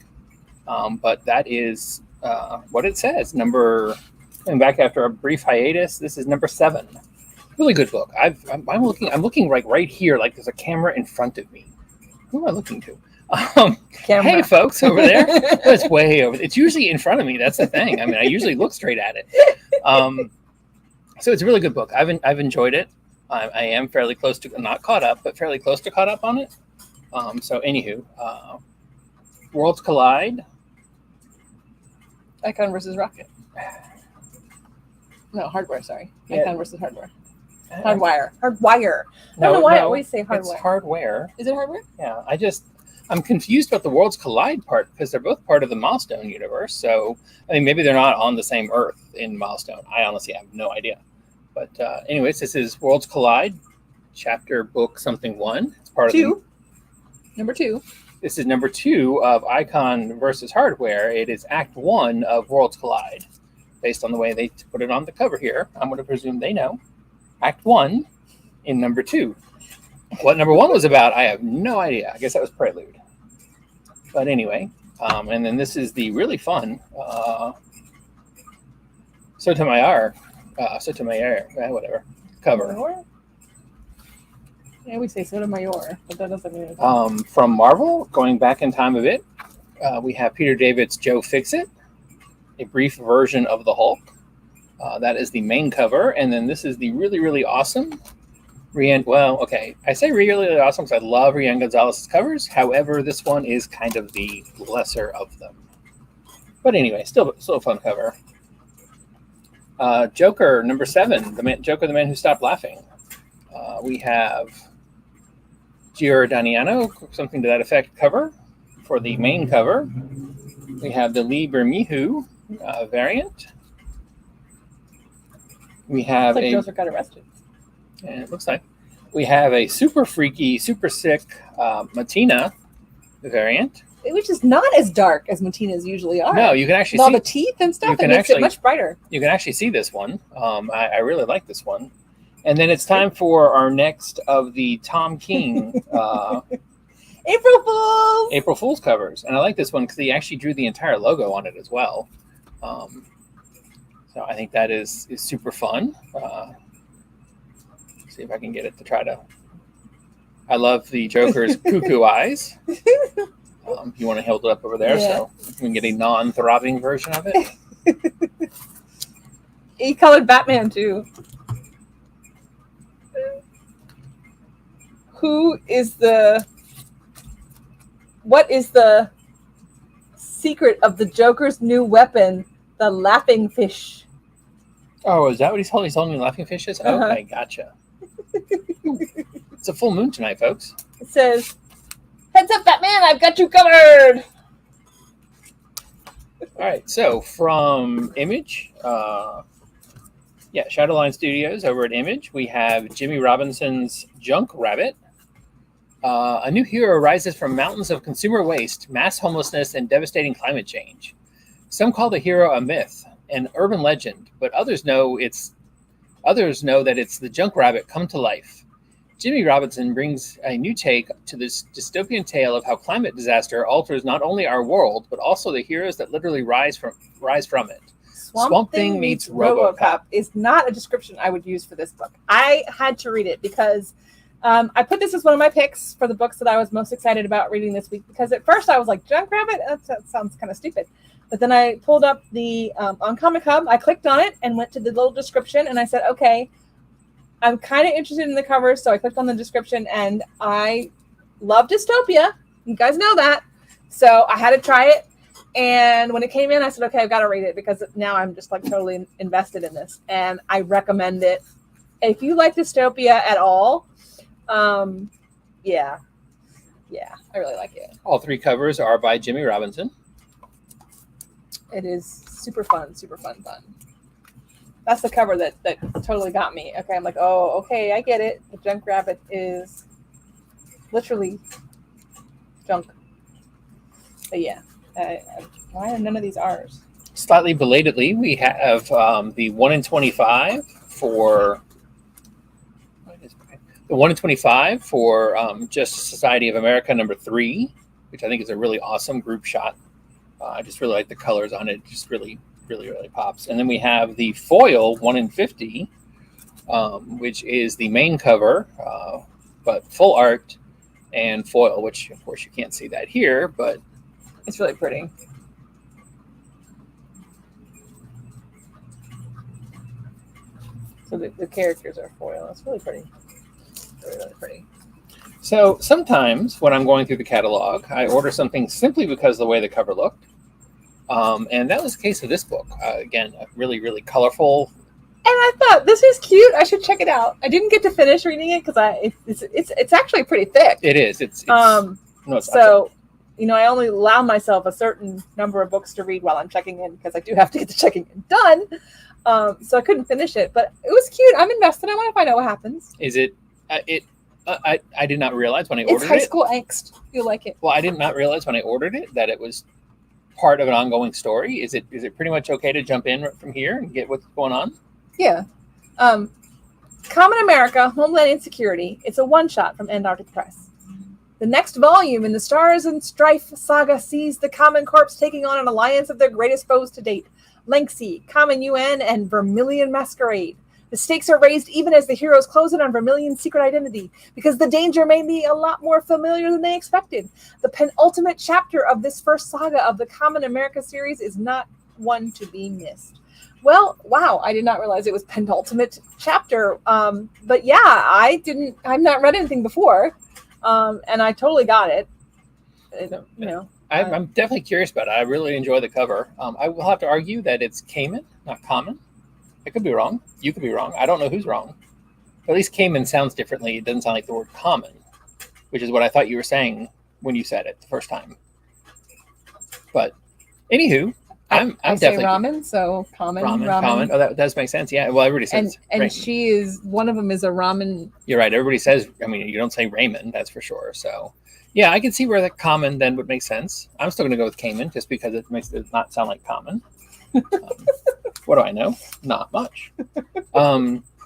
Speaker 2: But that is what it says. And back after a brief hiatus, this is number 7. Really good book. I'm looking right here, like there's a camera in front of me. Who am I looking to? Hey, folks, over there. It's way over. It's usually in front of me. That's the thing. I mean, I usually look straight at it. So it's a really good book. I've enjoyed it. I am fairly close to, not caught up, but fairly close to caught up on it. So anywho, Worlds Collide.
Speaker 1: Icon versus Rocket. No, Hardware, sorry.
Speaker 2: Yeah.
Speaker 1: Icon versus Hardware. Hardwire. I don't know why I always say Hardware.
Speaker 2: It's Hardware.
Speaker 1: Is it Hardware?
Speaker 2: Yeah, I'm confused about the Worlds Collide part because they're both part of the Milestone universe. So, I mean, maybe they're not on the same Earth in Milestone. I honestly have no idea. But anyways, this is Worlds Collide, chapter book something 1. It's part of
Speaker 1: Number 2.
Speaker 2: This is number 2 of Icon versus Hardware. It is Act 1 of Worlds Collide. Based on the way they put it on the cover here, I'm going to presume they know. Act 1 in number 2. What number 1 was about, I have no idea. I guess that was Prelude. But anyway, and then this is the really fun Sotomayor, whatever, cover.
Speaker 1: Yeah, we say Sotomayor, but that doesn't mean anything.
Speaker 2: From Marvel, going back in time a bit, we have Peter David's Joe Fixit, a brief version of the Hulk. That is the main cover, and then this is the really, really awesome I say really awesome because I love Rian Gonzalez's covers. However, this one is kind of the lesser of them. But anyway, still a fun cover. Joker number 7, Joker, the Man Who Stopped Laughing. We have Giordaniano, something to that effect cover for the main cover. We have the Lee Bermejo variant. We have
Speaker 1: Joseph got arrested.
Speaker 2: And it looks like we have a super freaky, super sick Matina variant.
Speaker 1: Which is not as dark as Matinas usually are.
Speaker 2: No, you can actually
Speaker 1: see all
Speaker 2: the
Speaker 1: teeth and stuff. It makes it much brighter.
Speaker 2: You can actually see this one. I really like this one. And then it's time for our next of the Tom King April Fool's covers. And I like this one because he actually drew the entire logo on it as well. So I think that is super fun. See if I can get it to try to. I love the Joker's cuckoo eyes. You want to hold it up over there so we can get a non-throbbing version of it.
Speaker 1: He colored Batman too. What is the secret of the Joker's new weapon, the laughing fish?
Speaker 2: Oh, is that what he's holding? He's holding laughing fishes?
Speaker 1: Uh-huh.
Speaker 2: Okay, gotcha. It's a full moon tonight, folks.
Speaker 1: It says, "Heads up, Batman, I've got you covered."
Speaker 2: All right, so from Image, Shadowline Studios over at Image, we have Jimmy Robinson's Junk Rabbit. A new hero rises from mountains of consumer waste, mass homelessness, and devastating climate change. Some call the hero a myth, an urban legend, but others know that it's the Junk Rabbit come to life. Jimmy Robinson brings a new take to this dystopian tale of how climate disaster alters not only our world, but also the heroes that literally rise from it. Swamp Thing meets RoboCop
Speaker 1: is not a description I would use for this book. I had to read it because I put this as one of my picks for the books that I was most excited about reading this week, because at first I was like, Junk Rabbit? That sounds kind of stupid. But then I pulled up the, on Comic Hub, I clicked on it and went to the little description, and I said, okay, I'm kind of interested in the covers, so I clicked on the description, and I love dystopia. You guys know that. So I had to try it, and when it came in, I said, okay, I've got to read it, because now I'm just like totally invested in this, and I recommend it. If you like dystopia at all, I really like it.
Speaker 2: All 3 covers are by Jimmy Robinson.
Speaker 1: It is super fun. That's the cover that totally got me. Okay, I'm like, oh, okay, I get it. The Junk Rabbit is literally junk. But yeah, why are none of these R's?
Speaker 2: Slightly belatedly, we have the 1 in 25 for Justice Society of America number 3, which I think is a really awesome group shot. I just really like the colors on it. It just really, really, really pops. And then we have the foil 1 in 50, which is the main cover, but full art and foil, which of course you can't see that here, but
Speaker 1: it's really pretty. So the characters are foil. It's really pretty. Really, really pretty.
Speaker 2: So sometimes when I'm going through the catalog, I order something simply because of the way the cover looked. And that was the case of this book. Again, really, really colorful.
Speaker 1: And I thought, this is cute. I should check it out. I didn't get to finish reading it because it's actually pretty thick.
Speaker 2: It is. It's No, it's not.
Speaker 1: So, I only allow myself a certain number of books to read while I'm checking in because I do have to get the checking in done. So I couldn't finish it, but it was cute. I'm invested. I want to find out what happens.
Speaker 2: Is it? I did not realize when I ordered it.
Speaker 1: It's high school angst. You'll like it.
Speaker 2: Well, I did not realize when I ordered it that it was part of an ongoing story. Is it pretty much okay to jump in from here and get what's going on?
Speaker 1: Yeah. Common America, Homeland Insecurity. It's a one-shot from Antarctic Press. The next volume in the Stars and Strife saga sees the Common Corps taking on an alliance of their greatest foes to date, Lanxey, Common UN, and Vermilion Masquerade. The stakes are raised even as the heroes close in on Vermilion's secret identity, because the danger may be a lot more familiar than they expected. The penultimate chapter of this first saga of the Common America series is not one to be missed. Well, wow, I did not realize it was penultimate chapter. But yeah, I've not read anything before. And I totally got it.
Speaker 2: I'm definitely curious about it. I really enjoy the cover. I will have to argue that it's Cayman, not Common. I could be wrong. You could be wrong. I don't know who's wrong. But at least Cayman sounds differently. It doesn't sound like the word common, which is what I thought you were saying when you said it the first time. But anywho, I'm definitely
Speaker 1: ramen, so common. Ramen.
Speaker 2: Common. Oh, that does make sense. Yeah. Well, everybody says
Speaker 1: and she is one of them is a ramen.
Speaker 2: You're right. Everybody says. I mean, you don't say ramen. That's for sure. So, yeah, I can see where the common then would make sense. I'm still going to go with Cayman just because it makes it not sound like common. What do I know? Not much.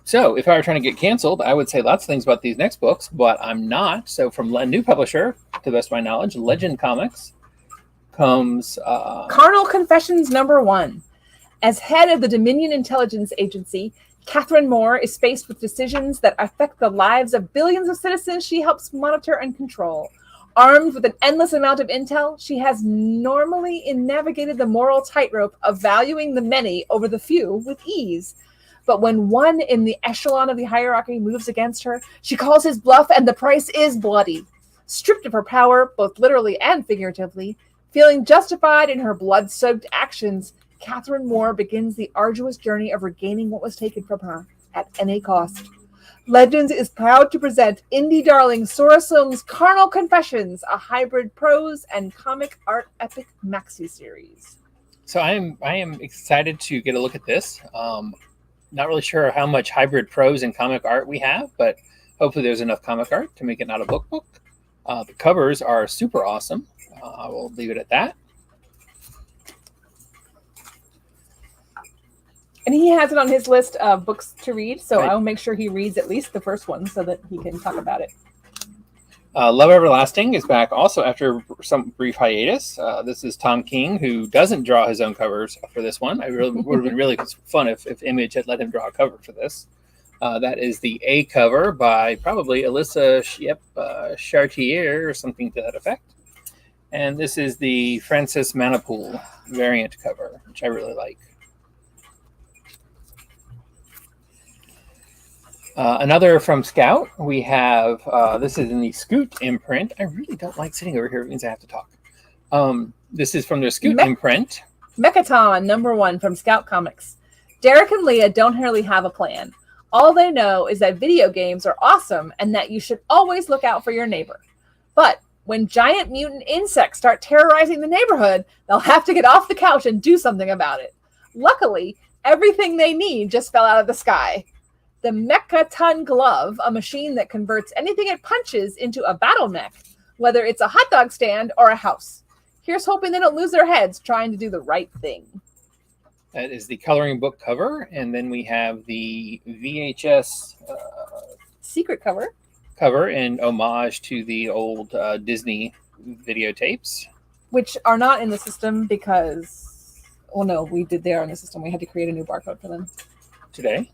Speaker 2: So if I were trying to get canceled, I would say lots of things about these next books, but I'm not. So from a new publisher, to the best of my knowledge, Legend Comics, comes
Speaker 1: Carnal Confessions #1. As head of the Dominion Intelligence Agency, Catherine Moore is faced with decisions that affect the lives of billions of citizens she helps monitor and control. Armed with an endless amount of intel, she has normally navigated the moral tightrope of valuing the many over the few with ease. But when one in the echelon of the hierarchy moves against her, she calls his bluff and the price is bloody. Stripped of her power, both literally and figuratively, feeling justified in her blood-soaked actions, Catherine Moore begins the arduous journey of regaining what was taken from her at any cost. Legends is proud to present indie darling Sora Soong's Carnal Confessions, a hybrid prose and comic art epic maxi series.
Speaker 2: So I am excited to get a look at this. Not really sure how much hybrid prose and comic art we have, but hopefully there's enough comic art to make it not a book. The covers are super awesome. I will leave it at that.
Speaker 1: And he has it on his list of books to read, so
Speaker 2: Right.
Speaker 1: I'll make sure he reads at least the first one so that he can talk about it.
Speaker 2: Love Everlasting is back also after some brief hiatus. This is Tom King, who doesn't draw his own covers for this one. It would have been really fun if Image had let him draw a cover for this. That is the A cover by probably Alyssa Chartier or something to that effect. And this is the Francis Manapool variant cover, which I really like. Another from Scout, we have, this is in the Scoot imprint. I really don't like sitting over here. It means I have to talk. This is from their Scoot imprint.
Speaker 1: Mechaton #1 from Scout Comics. Derek and Leah don't really have a plan. All they know is that video games are awesome and that you should always look out for your neighbor. But when giant mutant insects start terrorizing the neighborhood, they'll have to get off the couch and do something about it. Luckily, everything they need just fell out of the sky. The Mechaton Glove, a machine that converts anything it punches into a battle mech, whether it's a hot dog stand or a house. Here's hoping they don't lose their heads trying to do the right thing.
Speaker 2: That is the coloring book cover. And then we have the VHS
Speaker 1: secret cover
Speaker 2: in homage to the old Disney videotapes.
Speaker 1: Which are not in the system because, well, no, we did there in the system. We had to create a new barcode for them.
Speaker 2: Today?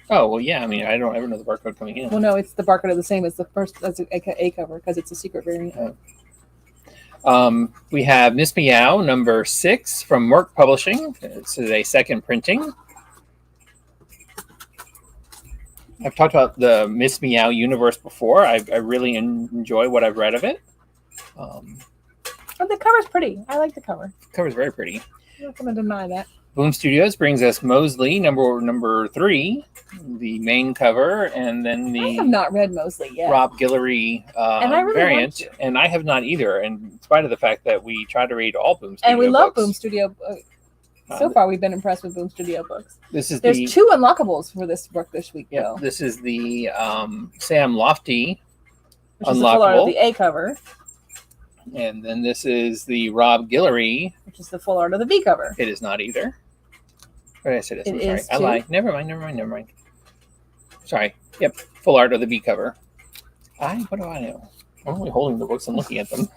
Speaker 2: Oh, well, yeah. I mean, I don't ever know the barcode coming in.
Speaker 1: Well, no, it's the barcode are the same as the first, as a cover because it's a secret variant.
Speaker 2: We have Miss Meow #6 from Merck Publishing. This is a second printing. I've talked about the Miss Meow universe before. I really enjoy what I've read of it.
Speaker 1: Oh, the cover's pretty. I like the cover.
Speaker 2: The cover's very pretty.
Speaker 1: I'm not going to deny that.
Speaker 2: Boom Studios brings us Mosley, number 3, the main cover, and then
Speaker 1: I have
Speaker 2: the
Speaker 1: not read Mosley yet.
Speaker 2: Rob Guillory
Speaker 1: And I really
Speaker 2: variant.
Speaker 1: want to.
Speaker 2: And I have not either, in spite of the fact that we try to read all Boom Studio
Speaker 1: And we love
Speaker 2: books.
Speaker 1: Boom Studio. So far, we've been impressed with Boom Studio books.
Speaker 2: There's
Speaker 1: 2 unlockables for this book this week,
Speaker 2: yeah,
Speaker 1: though.
Speaker 2: this is the Sam Lofty
Speaker 1: Which is the full art of
Speaker 2: unlockable.
Speaker 1: the A cover.
Speaker 2: And then this is the Rob Guillory.
Speaker 1: Which is the full art of the B cover.
Speaker 2: It is not either. What did I say this?
Speaker 1: It
Speaker 2: I'm sorry.
Speaker 1: is
Speaker 2: I
Speaker 1: too.
Speaker 2: lied. Never mind. Sorry. Yep. Full art of the B cover. What do I know? I'm only holding the books and looking at them.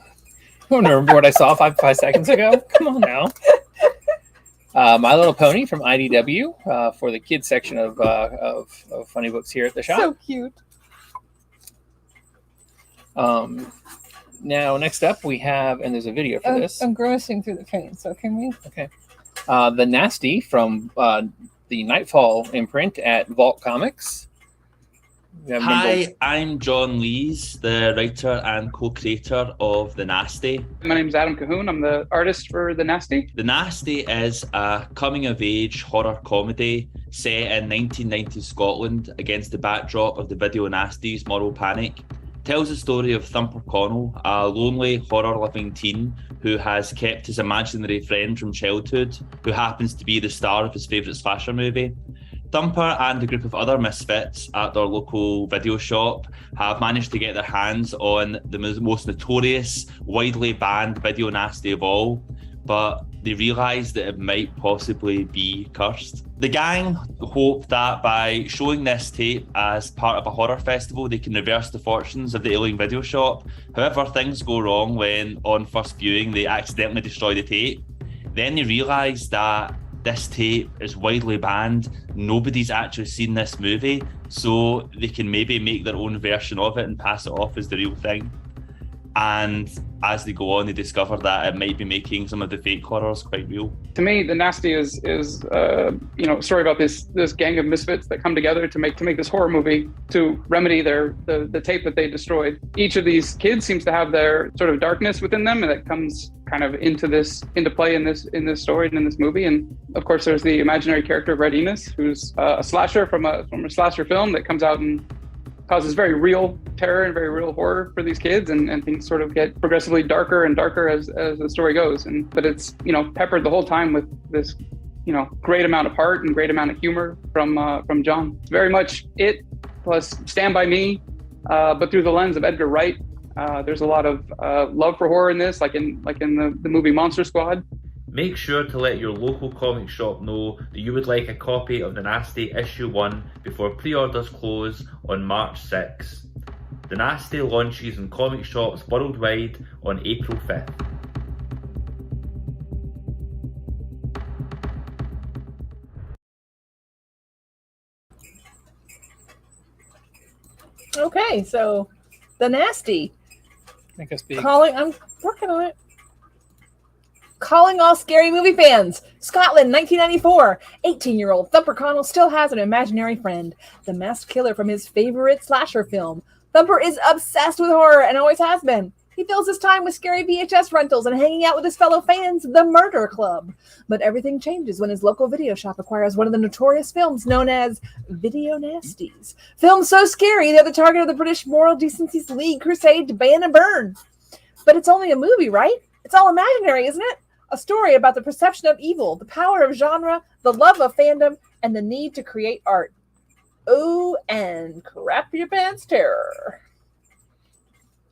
Speaker 2: I don't remember what I saw 5 seconds ago. Come on now. My Little Pony from IDW for the kids section of funny books here at the shop.
Speaker 1: So cute.
Speaker 2: Now, next up we have, and there's a video for this.
Speaker 1: I'm grimacing through the pain, so can we?
Speaker 2: Okay. The Nasty from the Nightfall imprint at Vault Comics.
Speaker 3: Hi, I'm John Lees, the writer and co-creator of The Nasty.
Speaker 4: My name's Adam Cahoon. I'm the artist for The Nasty.
Speaker 3: The Nasty is a coming-of-age horror comedy set in 1990s Scotland against the backdrop of the video Nasty's moral panic. Tells the story of Thumper Connell, a lonely, horror-loving teen who has kept his imaginary friend from childhood, who happens to be the star of his favourite slasher movie. Thumper and a group of other misfits at their local video shop have managed to get their hands on the most notorious, widely banned video nasty of all, but they realise that it might possibly be cursed. The gang hope that by showing this tape as part of a horror festival, they can reverse the fortunes of the ailing video shop. However, things go wrong when, on first viewing, they accidentally destroy the tape. Then they realise that this tape is widely banned. Nobody's actually seen this movie, so they can maybe make their own version of it and pass it off as the real thing. And as they go on, they discover that it might be making some of the fake horrors quite real.
Speaker 4: To me, The Nasty is a story about this gang of misfits that come together to make this horror movie to remedy the tape that they destroyed. Each of these kids seems to have their sort of darkness within them, and that comes kind of into play in this story and in this movie. And of course, there's the imaginary character of Red Enos, who's a slasher from a slasher film that comes out and causes very real terror and very real horror for these kids, and things sort of get progressively darker and darker as the story goes. But it's peppered the whole time with this great amount of heart and great amount of humor from John. It's very much it plus Stand By Me, but through the lens of Edgar Wright. There's a lot of love for horror in this, like in the movie Monster Squad.
Speaker 3: Make sure to let your local comic shop know that you would like a copy of The Nasty Issue 1 before pre-orders close on March 6. The Nasty launches in comic shops worldwide on April 5th.
Speaker 1: Okay, so The Nasty.
Speaker 2: Make us big.
Speaker 1: I'm working on it. Calling all scary movie fans. Scotland, 1994. 18-year-old Thumper Connell still has an imaginary friend, the masked killer from his favorite slasher film. Thumper is obsessed with horror and always has been. He fills his time with scary VHS rentals and hanging out with his fellow fans, the Murder Club. But everything changes when his local video shop acquires one of the notorious films known as Video Nasties. Films so scary they're the target of the British Moral Decency's League crusade to ban and burn. But it's only a movie, right? It's all imaginary, isn't it? A story about the perception of evil, the power of genre, the love of fandom, and the need to create art. Oh, and crap your pants terror.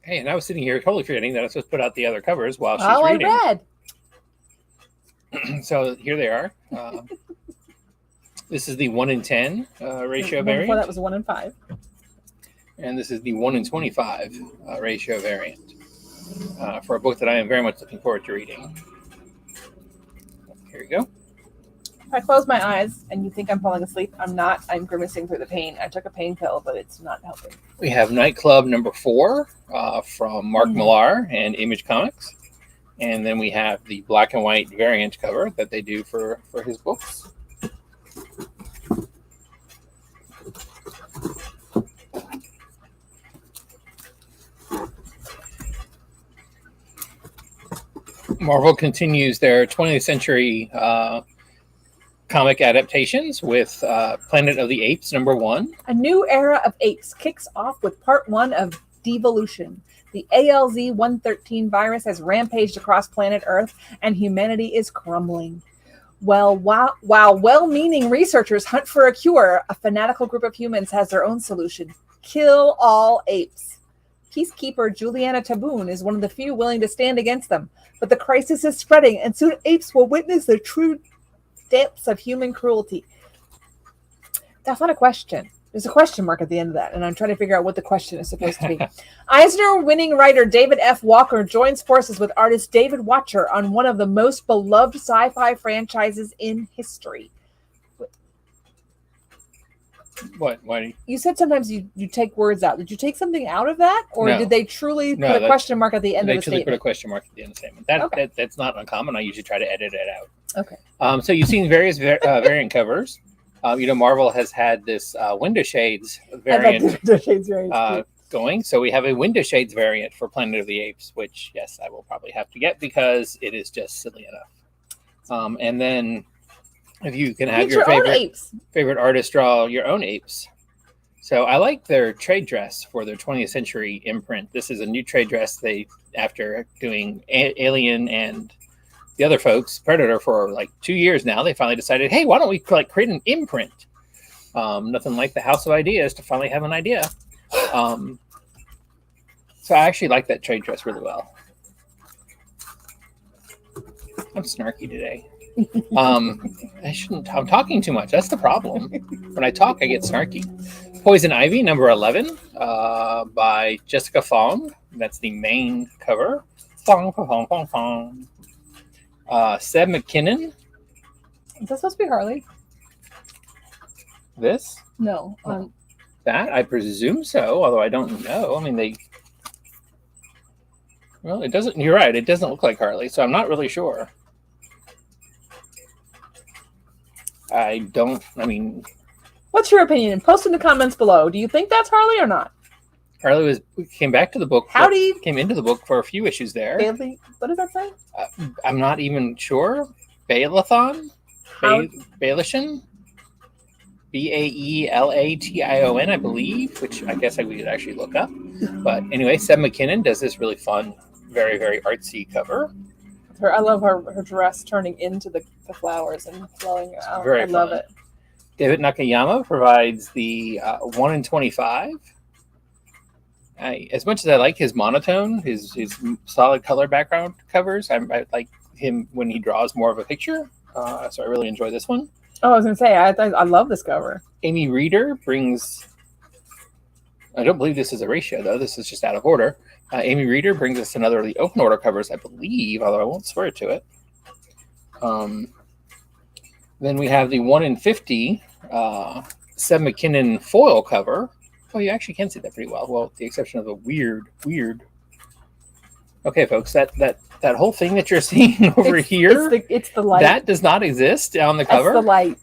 Speaker 2: Hey, and I was sitting here totally forgetting that I was supposed to put out the other covers while she's
Speaker 1: Oh,
Speaker 2: reading.
Speaker 1: I read.
Speaker 2: So here they are. This is the 1 in 10 ratio variant.
Speaker 1: Before that was 1 in 5.
Speaker 2: And this is the 1 in 25 ratio variant for a book that I am very much looking forward to reading. Here we go.
Speaker 1: If I close my eyes and you think I'm falling asleep, I'm not. I'm grimacing through the pain. I took a pain pill, but it's not helping.
Speaker 2: We have Nightclub number 4 from Mark Millar and Image Comics. And then we have the black and white variant cover that they do for his books. Marvel continues their 20th century comic adaptations with Planet of the Apes #1.
Speaker 1: A new era of apes kicks off with part 1 of Devolution. The ALZ-113 virus has rampaged across planet Earth, and humanity is crumbling. Well, while well-meaning researchers hunt for a cure, a fanatical group of humans has their own solution: kill all apes. Peacekeeper Juliana Taboon is one of the few willing to stand against them, but the crisis is spreading, and soon apes will witness the true depths of human cruelty. That's not a question. There's a question mark at the end of that, and I'm trying to figure out what the question is supposed to be. Eisner-winning writer David F. Walker joins forces with artist David Watcher on one of the most beloved sci-fi franchises in history.
Speaker 2: What? Why?
Speaker 1: You said sometimes you take words out. Did you take something out of that, or
Speaker 2: No.
Speaker 1: did they truly
Speaker 2: No,
Speaker 1: put a question mark at the end of the
Speaker 2: They truly
Speaker 1: statement?
Speaker 2: put a question mark at the end of the statement. That's not uncommon. I usually try to edit it out.
Speaker 1: Okay.
Speaker 2: So you've seen various variant covers. Marvel has had this window shades variant going. So we have a window shades variant for Planet of the Apes, which, yes, I will probably have to get because it is just silly enough. And then if you can have your favorite artist draw your own apes. So I like their trade dress for their 20th century imprint. This is a new trade dress after doing Alien and the other folks, Predator, for like 2 years now, they finally decided, hey, why don't we create an imprint? Nothing like the House of Ideas to finally have an idea. So I actually like that trade dress really well. I'm snarky today. I'm talking too much. That's the problem. When I talk, I get snarky. Poison Ivy, #11, by Jessica Fong. That's the main cover. Fong, fong, fong, fong. Seb McKinnon.
Speaker 1: Is that supposed to be Harley?
Speaker 2: This?
Speaker 1: No.
Speaker 2: That? I presume so, although I don't know. I mean, well, it doesn't. You're right. It doesn't look like Harley, so I'm not really sure.
Speaker 1: What's your opinion? Post in the comments below. Do you think that's Harley or not?
Speaker 2: Harley came back to the book. Came into the book for a few issues there.
Speaker 1: Bailey, what does that say?
Speaker 2: I'm not even sure. Baelathon? Baelishan? BaeLation, I believe, which I guess we could actually look up. But anyway, Seb McKinnon does this really fun, very, very artsy cover.
Speaker 1: I love her dress turning into the flowers and flowing out.
Speaker 2: Very
Speaker 1: I love
Speaker 2: fun.
Speaker 1: it.
Speaker 2: David Nakayama provides the 1 in 25. As much as I like his monotone, his solid color background covers, I like him when he draws more of a picture. So I really enjoy this one.
Speaker 1: Oh, I was going to say, I love this cover.
Speaker 2: Amy Reeder brings, I don't believe this is a ratio, though. This is just out of order. Amy Reeder brings us another of the open order covers, I believe, although I won't swear to it. Then we have the 1 in 50 Seb McKinnon foil cover. Oh, you actually can see that pretty well. Well, with the exception of the weird. Okay, folks, that whole thing that you're seeing over here,
Speaker 1: it's the light.
Speaker 2: That does not exist on the cover.
Speaker 1: That's the light.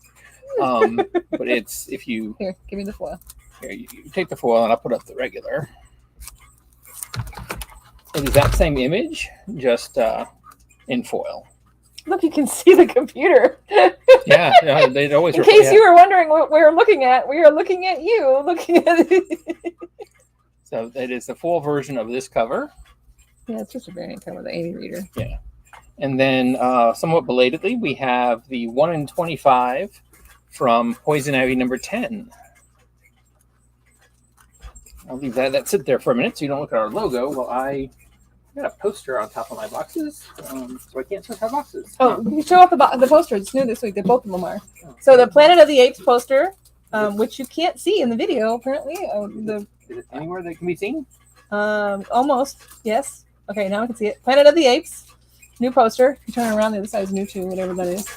Speaker 2: But it's, if you...
Speaker 1: Here, give me the foil.
Speaker 2: Here, you take the foil and I'll put up the regular. It is that same image, just in foil.
Speaker 1: Look, you can see the computer.
Speaker 2: Yeah, they'd always...
Speaker 1: In case you were wondering what we were looking at, we are looking at you, looking at it.
Speaker 2: So it is the full version of this cover.
Speaker 1: Yeah, it's just a variant cover, the Amy Reeder.
Speaker 2: Yeah. And then, somewhat belatedly, we have the 1 in 25 from Poison Ivy #10. I'll leave that sit there for a minute so you don't look at our logo while I got a poster on top of my boxes, so I can't search our boxes.
Speaker 1: Oh, you show off the poster. It's new this week. Both of them are. So the Planet of the Apes poster, which you can't see in the video, apparently.
Speaker 2: Is it anywhere that can be seen?
Speaker 1: Almost, yes. Okay, now I can see it. Planet of the Apes, new poster. If you turn it around, the other side is new too, whatever that is.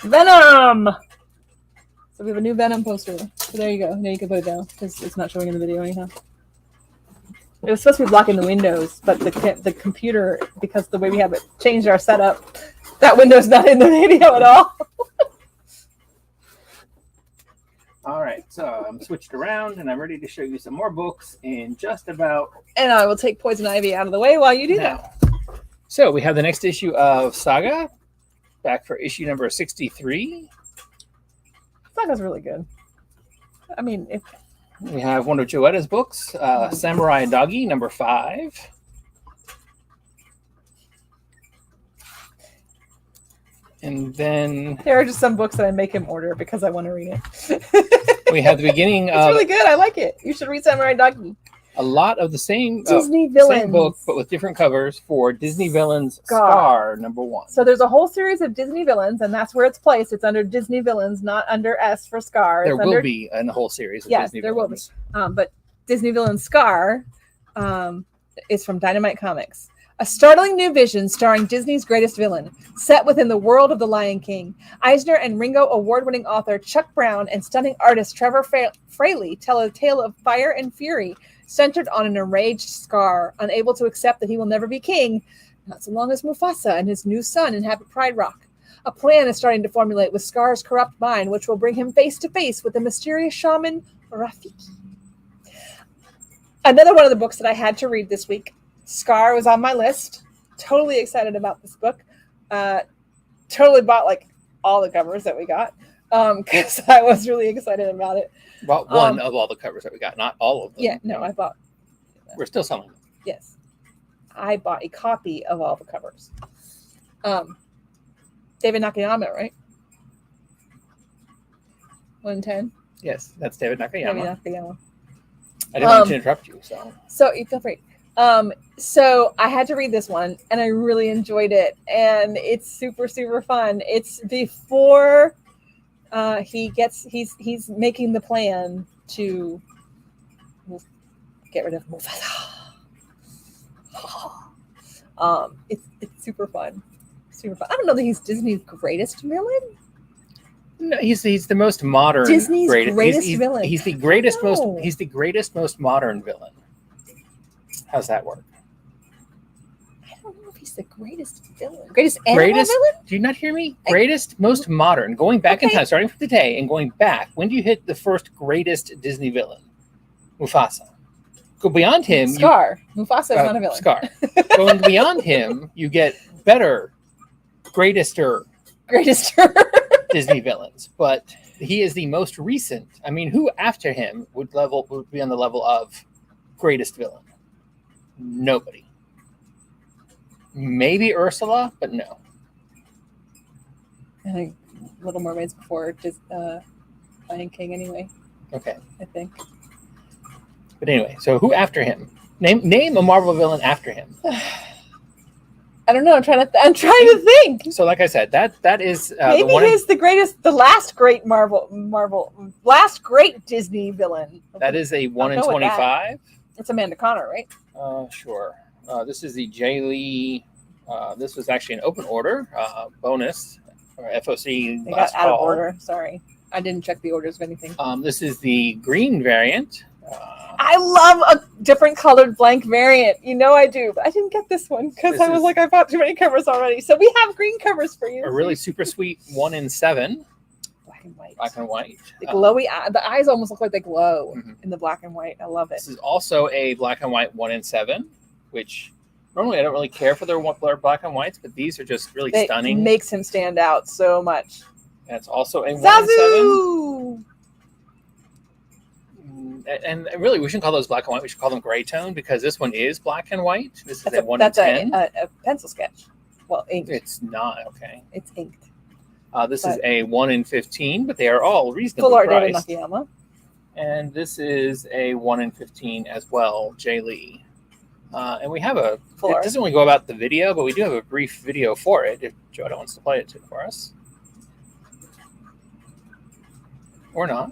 Speaker 1: Venom! So we have a new Venom poster. So there you go. Now you can put it down because it's not showing in the video anyhow. It was supposed to be blocking the windows, but the computer, because the way we have it changed our setup, that window's not in the video at all.
Speaker 2: All right, so I'm switched around and I'm ready to show you some more books in just about...
Speaker 1: And I will take Poison Ivy out of the way while you do that.
Speaker 2: So we have the next issue of Saga, back for issue number 63.
Speaker 1: Saga's really good. I mean, if
Speaker 2: We have one of Joetta's books, Samurai Doggy, number 5. And then
Speaker 1: there are just some books that I make him order because I want to read it.
Speaker 2: we have the beginning
Speaker 1: It's
Speaker 2: of
Speaker 1: really good. I like it. You should read Samurai Doggy.
Speaker 2: a lot of the same
Speaker 1: Disney villains.
Speaker 2: same book, but with different covers for Disney Villains Scar number 1.
Speaker 1: So there's a whole series of Disney villains, and that's where it's placed. It's under Disney Villains, not under S for Scar.
Speaker 2: There
Speaker 1: It's
Speaker 2: will
Speaker 1: under,
Speaker 2: be a whole series of
Speaker 1: Yes,
Speaker 2: Disney
Speaker 1: there
Speaker 2: Villains.
Speaker 1: will be. But Disney Villains Scar is from Dynamite Comics. A startling new vision starring Disney's greatest villain, set within the world of The Lion King. Eisner and Ringo award-winning author Chuck Brown and stunning artist Trevor Fraley tell a tale of fire and fury centered on an enraged Scar, unable to accept that he will never be king, not so long as Mufasa and his new son inhabit Pride Rock. A plan is starting to formulate with Scar's corrupt mind, which will bring him face to face with the mysterious shaman Rafiki. Another one of the books that I had to read this week. Scar was on my list. Totally excited about this book. Totally bought like all the covers that we got because I was really excited about it.
Speaker 2: Bought one of all the covers that we got, not all of them.
Speaker 1: Yeah, no, I bought.
Speaker 2: We're still selling them.
Speaker 1: Yes, I bought a copy of all the covers. David Nakayama, right? 110.
Speaker 2: Yes, that's David Nakayama.
Speaker 1: David Nakayama.
Speaker 2: I didn't want to interrupt you, so.
Speaker 1: So you feel free. So I had to read this one and I really enjoyed it, and it's super, super fun. It's before he's making the plan to get rid of Mufasa. It's super fun. Super fun. I don't know that he's Disney's greatest villain.
Speaker 2: No, he's the most modern
Speaker 1: Disney's greatest villain.
Speaker 2: He's the greatest
Speaker 1: No.
Speaker 2: most modern villain. How's that work?
Speaker 1: I don't know if he's the greatest villain. Greatest animal villain?
Speaker 2: Do you not hear me? Greatest, most modern. Going back in time, starting from today and going back. When do you hit the first greatest Disney villain? Mufasa. Go beyond him.
Speaker 1: Scar. Mufasa is not a villain.
Speaker 2: Scar. Going beyond him, you get better, greatester Disney villains. But he is the most recent. I mean, who after him would be on the level of greatest villain? Nobody. Maybe Ursula, but no.
Speaker 1: I think Little Mermaid's before Lion King anyway.
Speaker 2: Okay.
Speaker 1: I think.
Speaker 2: But anyway, so who after him? Name a Marvel villain after him.
Speaker 1: I don't know. I'm trying to think.
Speaker 2: So, like I said, that is
Speaker 1: Maybe he's the last great last great Disney villain.
Speaker 2: That is a 1 in 25.
Speaker 1: It's Amanda Connor, right?
Speaker 2: Sure. This is the Jay Lee. This was actually an open order bonus for FOC.
Speaker 1: They got out of order. Sorry, I didn't check the orders of anything.
Speaker 2: This is the green variant.
Speaker 1: I love a different colored blank variant. You know I do, but I didn't get this one because I was like, I bought too many covers already. So we have green covers for you.
Speaker 2: A really super sweet 1 in 7.
Speaker 1: Black and white.
Speaker 2: Black and white.
Speaker 1: The glowy eye. The eyes almost look like they glow in the black and white. I love it.
Speaker 2: This is also a black and white 1 in 7, which normally I don't really care for their black and whites, but these are just really stunning.
Speaker 1: It makes him stand out so much.
Speaker 2: And it's also a 1 in 7. And really, we shouldn't call those black and white. We should call them gray tone because this one is black and white. This is a 1 in 10.
Speaker 1: That's a pencil sketch. Well, inked.
Speaker 2: It's not, okay.
Speaker 1: It's inked.
Speaker 2: This is a 1 in 15, but they are all reasonably
Speaker 1: Full art
Speaker 2: priced.
Speaker 1: David Nakayama.
Speaker 2: And this is a 1 in 15 as well, Jay Lee. And we have it doesn't really go about the video, but we do have a brief video for it if Joetta wants to play it for us. Or not.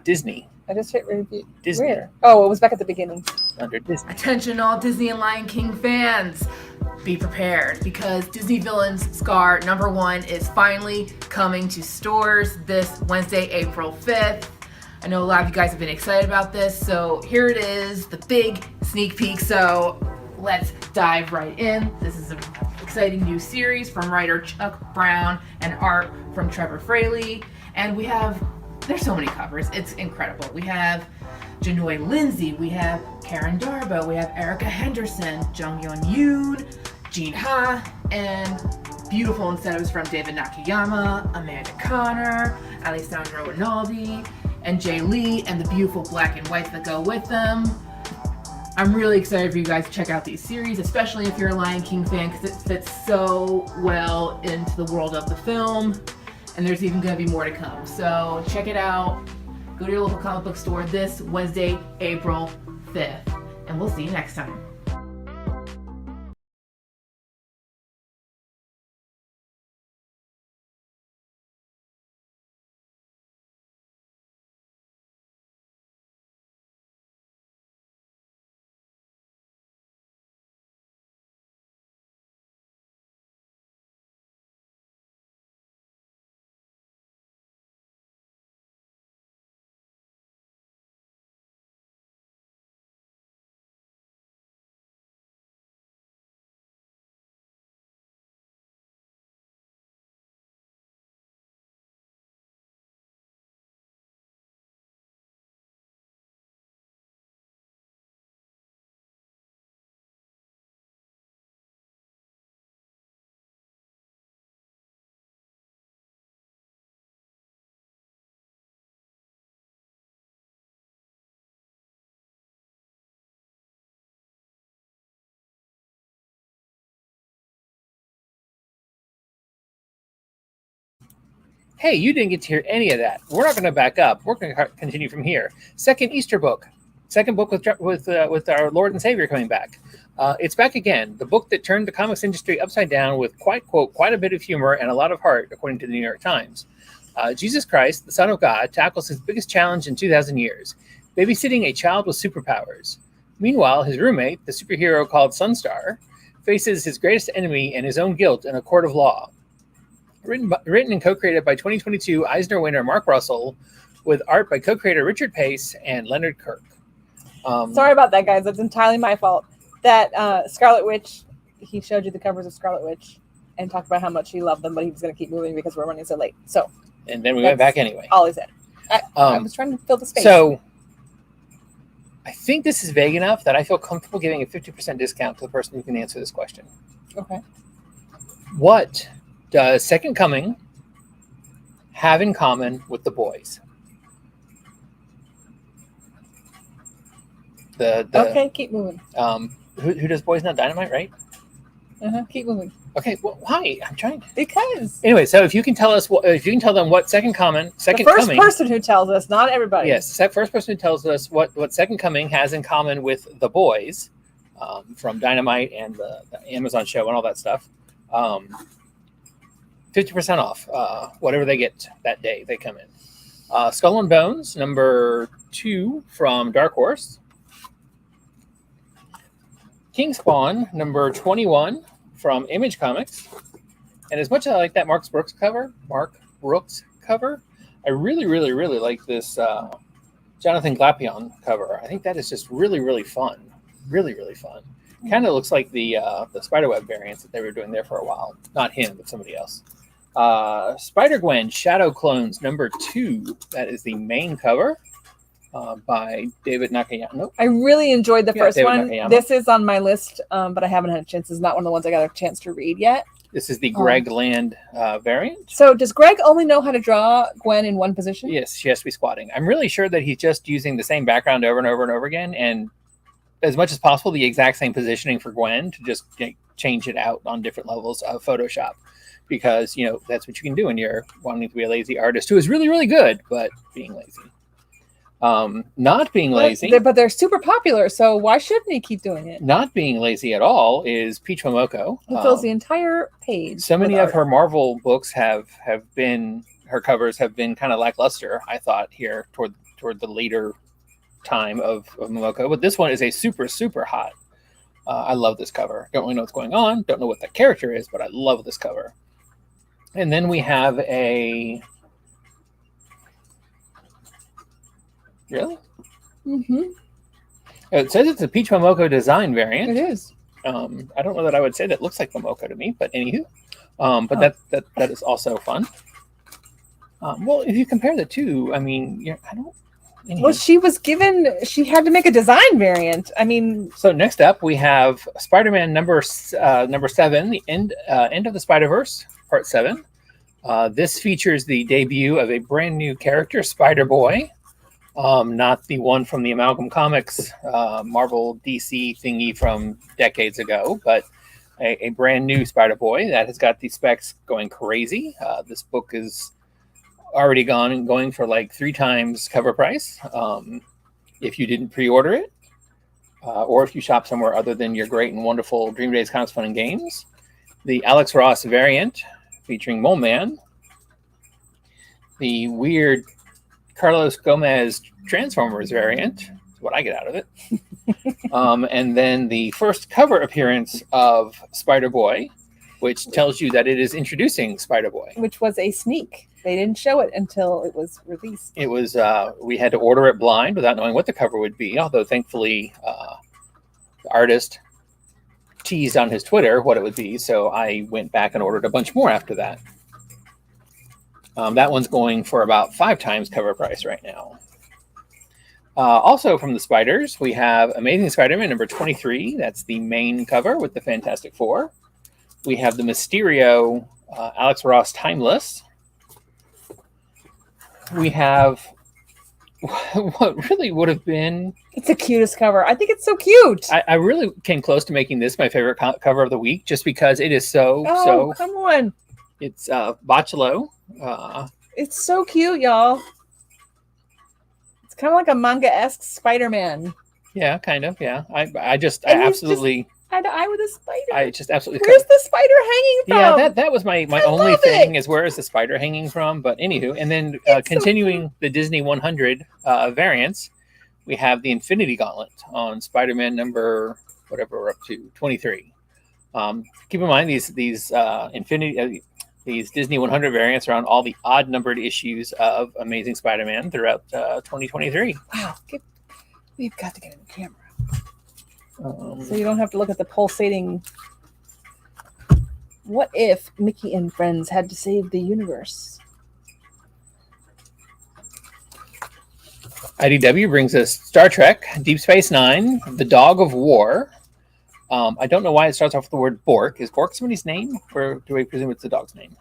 Speaker 2: Disney.
Speaker 1: I just hit review.
Speaker 2: Disney.
Speaker 1: Where? Oh, it was back at the beginning.
Speaker 2: Under Disney.
Speaker 5: Attention all Disney and Lion King fans. Be prepared because Disney Villains Scar #1 is finally coming to stores this Wednesday, April 5th. I know a lot of you guys have been excited about this, so here it is, the big sneak peek. So let's dive right in. This is an exciting new series from writer Chuck Brown and art from Trevor Fraley. And there's so many covers. It's incredible. We have Janoy Lindsay, we have Karen Darbo, we have Erica Henderson, Jung Yeon Yoon, Jean Ha, and beautiful incentives from David Nakayama, Amanda Connor, Alessandro Rinaldi, and Jay Lee, and the beautiful black and whites that go with them. I'm really excited for you guys to check out these series, especially if you're a Lion King fan, because it fits so well into the world of the film, and there's even going to be more to come. So check it out. Go to your local comic book store this Wednesday, April 5th, and we'll see you next time.
Speaker 2: Hey, you didn't get to hear any of that. We're not going to back up. We're going to continue from here. Second Easter book. Second book with our Lord and Savior coming back. It's back again. The book that turned the comics industry upside down with quite a bit of humor and a lot of heart, according to the New York Times. Jesus Christ, the Son of God, tackles his biggest challenge in 2,000 years, babysitting a child with superpowers. Meanwhile, his roommate, the superhero called Sunstar, faces his greatest enemy and his own guilt in a court of law. Written and co-created by 2022 Eisner winner Mark Russell, with art by co-creator Richard Pace and Leonard Kirk.
Speaker 1: Sorry about that, guys. That's entirely my fault. That Scarlet Witch, he showed you the covers of Scarlet Witch and talked about how much he loved them, but he was going to keep moving because we're running so late. So,
Speaker 2: and then we went back anyway.
Speaker 1: All he said. I was trying to fill the space.
Speaker 2: So, I think this is vague enough that I feel comfortable giving a 50% discount to the person who can answer this question.
Speaker 1: Okay.
Speaker 2: What does Second Coming have in common with the boys?
Speaker 1: Okay, keep moving.
Speaker 2: Who does Boys Not Dynamite, right?
Speaker 1: Keep moving.
Speaker 2: Okay, well, why? I'm trying.
Speaker 1: Because.
Speaker 2: Anyway, so if you can tell us, if you can tell them what Second Coming,
Speaker 1: the first person who tells us, not everybody.
Speaker 2: Yes, the first person who tells us what Second Coming has in common with the boys, from Dynamite and the Amazon show and all that stuff. 50% off, whatever they get that day they come in. Skull and Bones, number 2 from Dark Horse. King Spawn, number 21 from Image Comics. And as much as I like that Mark Brooks cover, I really, really, really like this Jonathan Glapion cover. I think that is just really, really fun. Really, really fun. Kind of looks like the Spiderweb variants that they were doing there for a while. Not him, but somebody else. Spider-Gwen Shadow Clones number 2. That is the main cover by David Nakayama. Nope.
Speaker 1: I really enjoyed the first
Speaker 2: David
Speaker 1: one.
Speaker 2: Nakayama.
Speaker 1: This is on my list, but I haven't had a chance. It's not one of the ones I got a chance to read yet.
Speaker 2: This is the Greg Land variant.
Speaker 1: So does Greg only know how to draw Gwen in one position?
Speaker 2: Yes, she has to be squatting. I'm really sure that he's just using the same background over and over and over again, and as much as possible, the exact same positioning for Gwen, to just change it out on different levels of Photoshop. Because, that's what you can do when you're wanting to be a lazy artist who is really, really good, but being lazy. Not being lazy.
Speaker 1: But they're super popular, so why shouldn't he keep doing it?
Speaker 2: Not being lazy at all is Peach Momoko.
Speaker 1: Who fills the entire page.
Speaker 2: So many of her Marvel books have been, her covers have been kind of lackluster, I thought, here toward the later time of Momoko. But this one is a super, super hot. I love this cover. Don't really know what's going on. Don't know what the character is, but I love this cover. And then we have a... Really?
Speaker 1: Mm-hmm.
Speaker 2: It says it's a Peach Momoko design variant.
Speaker 1: It is.
Speaker 2: I don't know that I would say that looks like Momoko to me, but anywho. But that is also fun. Well, if you compare the two, I mean, Anywho.
Speaker 1: Well, she had to make a design variant. I mean,
Speaker 2: So next up, we have Spider-Man number 7, the end of the Spider-Verse, Part 7. This features the debut of a brand new character, Spider-Boy. Not the one from the Amalgam Comics, Marvel DC thingy from decades ago, but a brand new Spider-Boy that has got the specs going crazy. This book is already going for like 3 times cover price. If you didn't pre-order it, or if you shop somewhere other than your great and wonderful Dream Days Comics Fun and Games, the Alex Ross variant featuring Mole Man, the weird Carlos Gomez Transformers variant, is what I get out of it, and then the first cover appearance of Spider-Boy, which tells you that it is introducing Spider-Boy.
Speaker 1: which was a sneak. They didn't show it until it was released.
Speaker 2: It was we had to order it blind without knowing what the cover would be, although thankfully the artist teased on his Twitter what it would be, so I went back and ordered a bunch more after that. That one's going for about 5 times cover price right now. Also from the Spiders, we have Amazing Spider-Man number 23. That's the main cover with the Fantastic Four. We have the Mysterio Alex Ross Timeless. We have what really would have been...
Speaker 1: It's the cutest cover. I think it's so cute.
Speaker 2: I really came close to making this my favorite cover of the week, just because it is so...
Speaker 1: Come on.
Speaker 2: It's Bachelot.
Speaker 1: It's so cute, y'all. It's kind of like a manga-esque Spider-Man.
Speaker 2: Yeah, kind of. Yeah, I
Speaker 1: And
Speaker 2: absolutely...
Speaker 1: Eye to eye with a spider.
Speaker 2: I just absolutely...
Speaker 1: Where's the spider hanging from?
Speaker 2: Yeah, that was my
Speaker 1: I
Speaker 2: only
Speaker 1: love
Speaker 2: thing
Speaker 1: it.
Speaker 2: is where is the spider hanging from? But anywho, and then
Speaker 1: It's so
Speaker 2: continuing the Disney 100 variants, we have the Infinity Gauntlet on Spider-Man number whatever we're up to 23. Keep in mind these Disney 100 variants are on all the odd numbered issues of Amazing Spider-Man throughout 2023.
Speaker 1: Wow. We've got to get in the camera. So you don't have to look at the pulsating. What if Mickey and friends had to save the universe?
Speaker 2: IDW brings us Star Trek, Deep Space Nine, The Dog of War. I don't know why it starts off with the word Bork. Is Bork somebody's name, or do I presume it's the dog's name?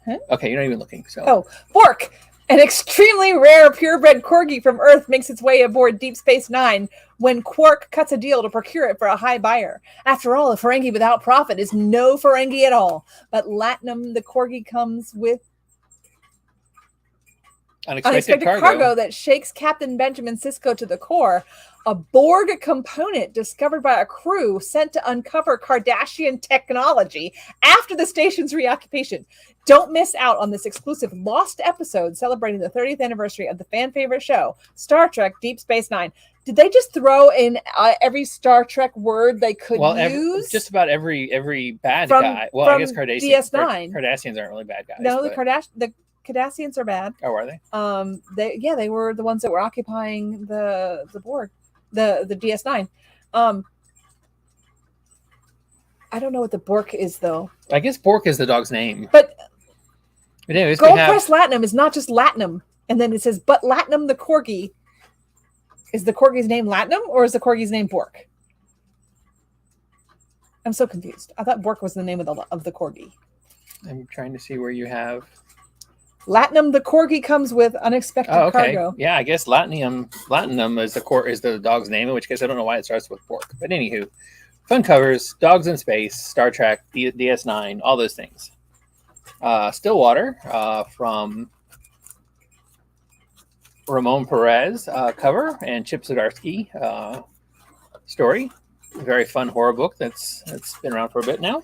Speaker 1: Huh?
Speaker 2: Okay, you're not even looking. So
Speaker 1: Oh, Bork! An extremely rare purebred corgi from Earth makes its way aboard Deep Space Nine when Quark cuts a deal to procure it for a high buyer. After all, a Ferengi without profit is no Ferengi at all. But Latinum, the corgi, comes with unexpected cargo that shakes Captain Benjamin Sisko to the core. A Borg component discovered by a crew sent to uncover Kardashian technology after the station's reoccupation. Don't miss out on this exclusive lost episode celebrating the 30th anniversary of the fan favorite show, Star Trek Deep Space Nine. Did they just throw in every Star Trek word they could use?
Speaker 2: Just about every bad
Speaker 1: From-
Speaker 2: guy. Well, I
Speaker 1: from
Speaker 2: guess Cardassians.
Speaker 1: DS9.
Speaker 2: Cardassians aren't really bad guys.
Speaker 1: No,
Speaker 2: but-
Speaker 1: the Cardassians are bad.
Speaker 2: Oh, are they?
Speaker 1: They were the ones that were occupying the Borg, the DS9. I don't know what the Bork is though.
Speaker 2: I guess Bork is the dog's name.
Speaker 1: But
Speaker 2: anyways, we
Speaker 1: Gold
Speaker 2: have
Speaker 1: Press Latinum is not just Latinum, and then it says, but Latinum the corgi. Is the corgi's name Latinum or is the corgi's name Bork? I'm so confused. I thought Bork was the name of the corgi.
Speaker 2: I'm trying to see where you have.
Speaker 1: Latinum the corgi comes with unexpected cargo.
Speaker 2: Yeah, I guess Latinum is the dog's name, in which case I don't know why it starts with Bork. But anywho, fun covers, dogs in space, Star Trek, DS9, all those things. Stillwater from Ramon Perez cover and Chip Zdarsky story. A very fun horror book that's been around for a bit now.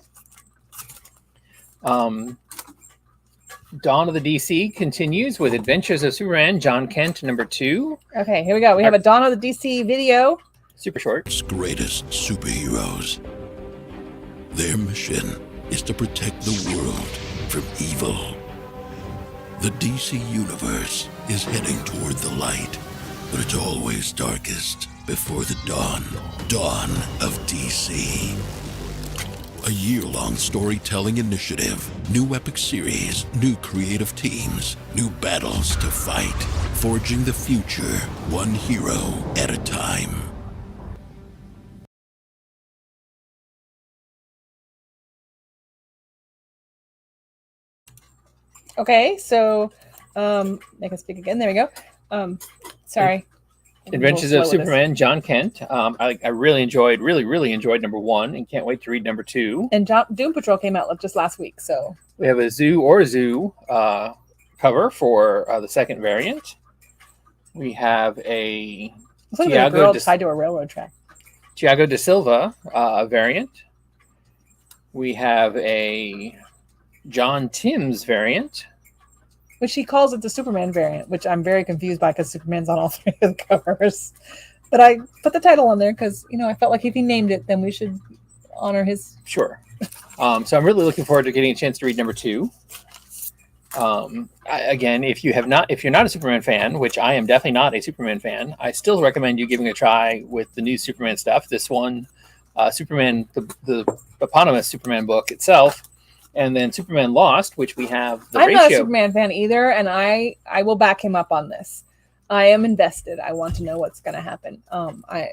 Speaker 2: Dawn of the DC continues with Adventures of Superman, John Kent, number 2.
Speaker 1: Okay, here we go. We have a Dawn of the DC video.
Speaker 2: Super short.
Speaker 6: Greatest superheroes. Their mission is to protect the world from evil. The DC universe is heading toward the light, but it's always darkest before the dawn. Dawn of DC. A year-long storytelling initiative, new epic series, new creative teams, new battles to fight, forging the future, one hero at a time.
Speaker 1: Okay, so make us speak again. There we go. Sorry.
Speaker 2: Adventures of Superman, John Kent. I really enjoyed number 1 and can't wait to read number 2.
Speaker 1: And Doom Patrol came out just last week, so
Speaker 2: we have a Zoo cover for the second variant. We have a
Speaker 1: girl tied to a railroad track.
Speaker 2: Thiago da Silva variant. We have a John Timms variant,
Speaker 1: which he calls it the Superman variant, which I'm very confused by because Superman's on all 3 of the covers. But I put the title on there because, I felt like if he named it, then we should honor his.
Speaker 2: Sure. So I'm really looking forward to getting a chance to read number 2. Again, if you're not a Superman fan, which I am definitely not a Superman fan, I still recommend you giving a try with the new Superman stuff. This one, Superman, the eponymous Superman book itself. And then Superman Lost, which we have the
Speaker 1: I'm not a Superman fan either, and I will back him up on this. I am invested. I want to know what's going to happen. I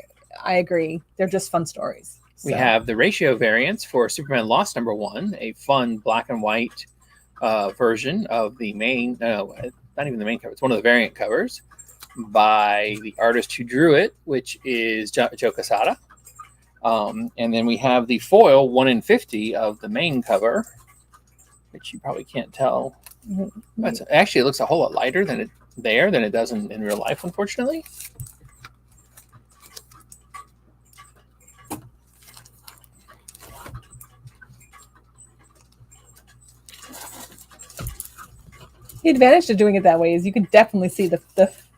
Speaker 1: agree. They're just fun stories.
Speaker 2: We have the ratio variants for Superman Lost number 1, a fun black and white version of the main, not even the main cover. It's one of the variant covers by the artist who drew it, which is Joe Quesada. And then we have the foil 1 in 50 of the main cover, which you probably can't tell. Actually, it looks a whole lot lighter than it does in real life, unfortunately.
Speaker 1: The advantage to doing it that way is you can definitely see the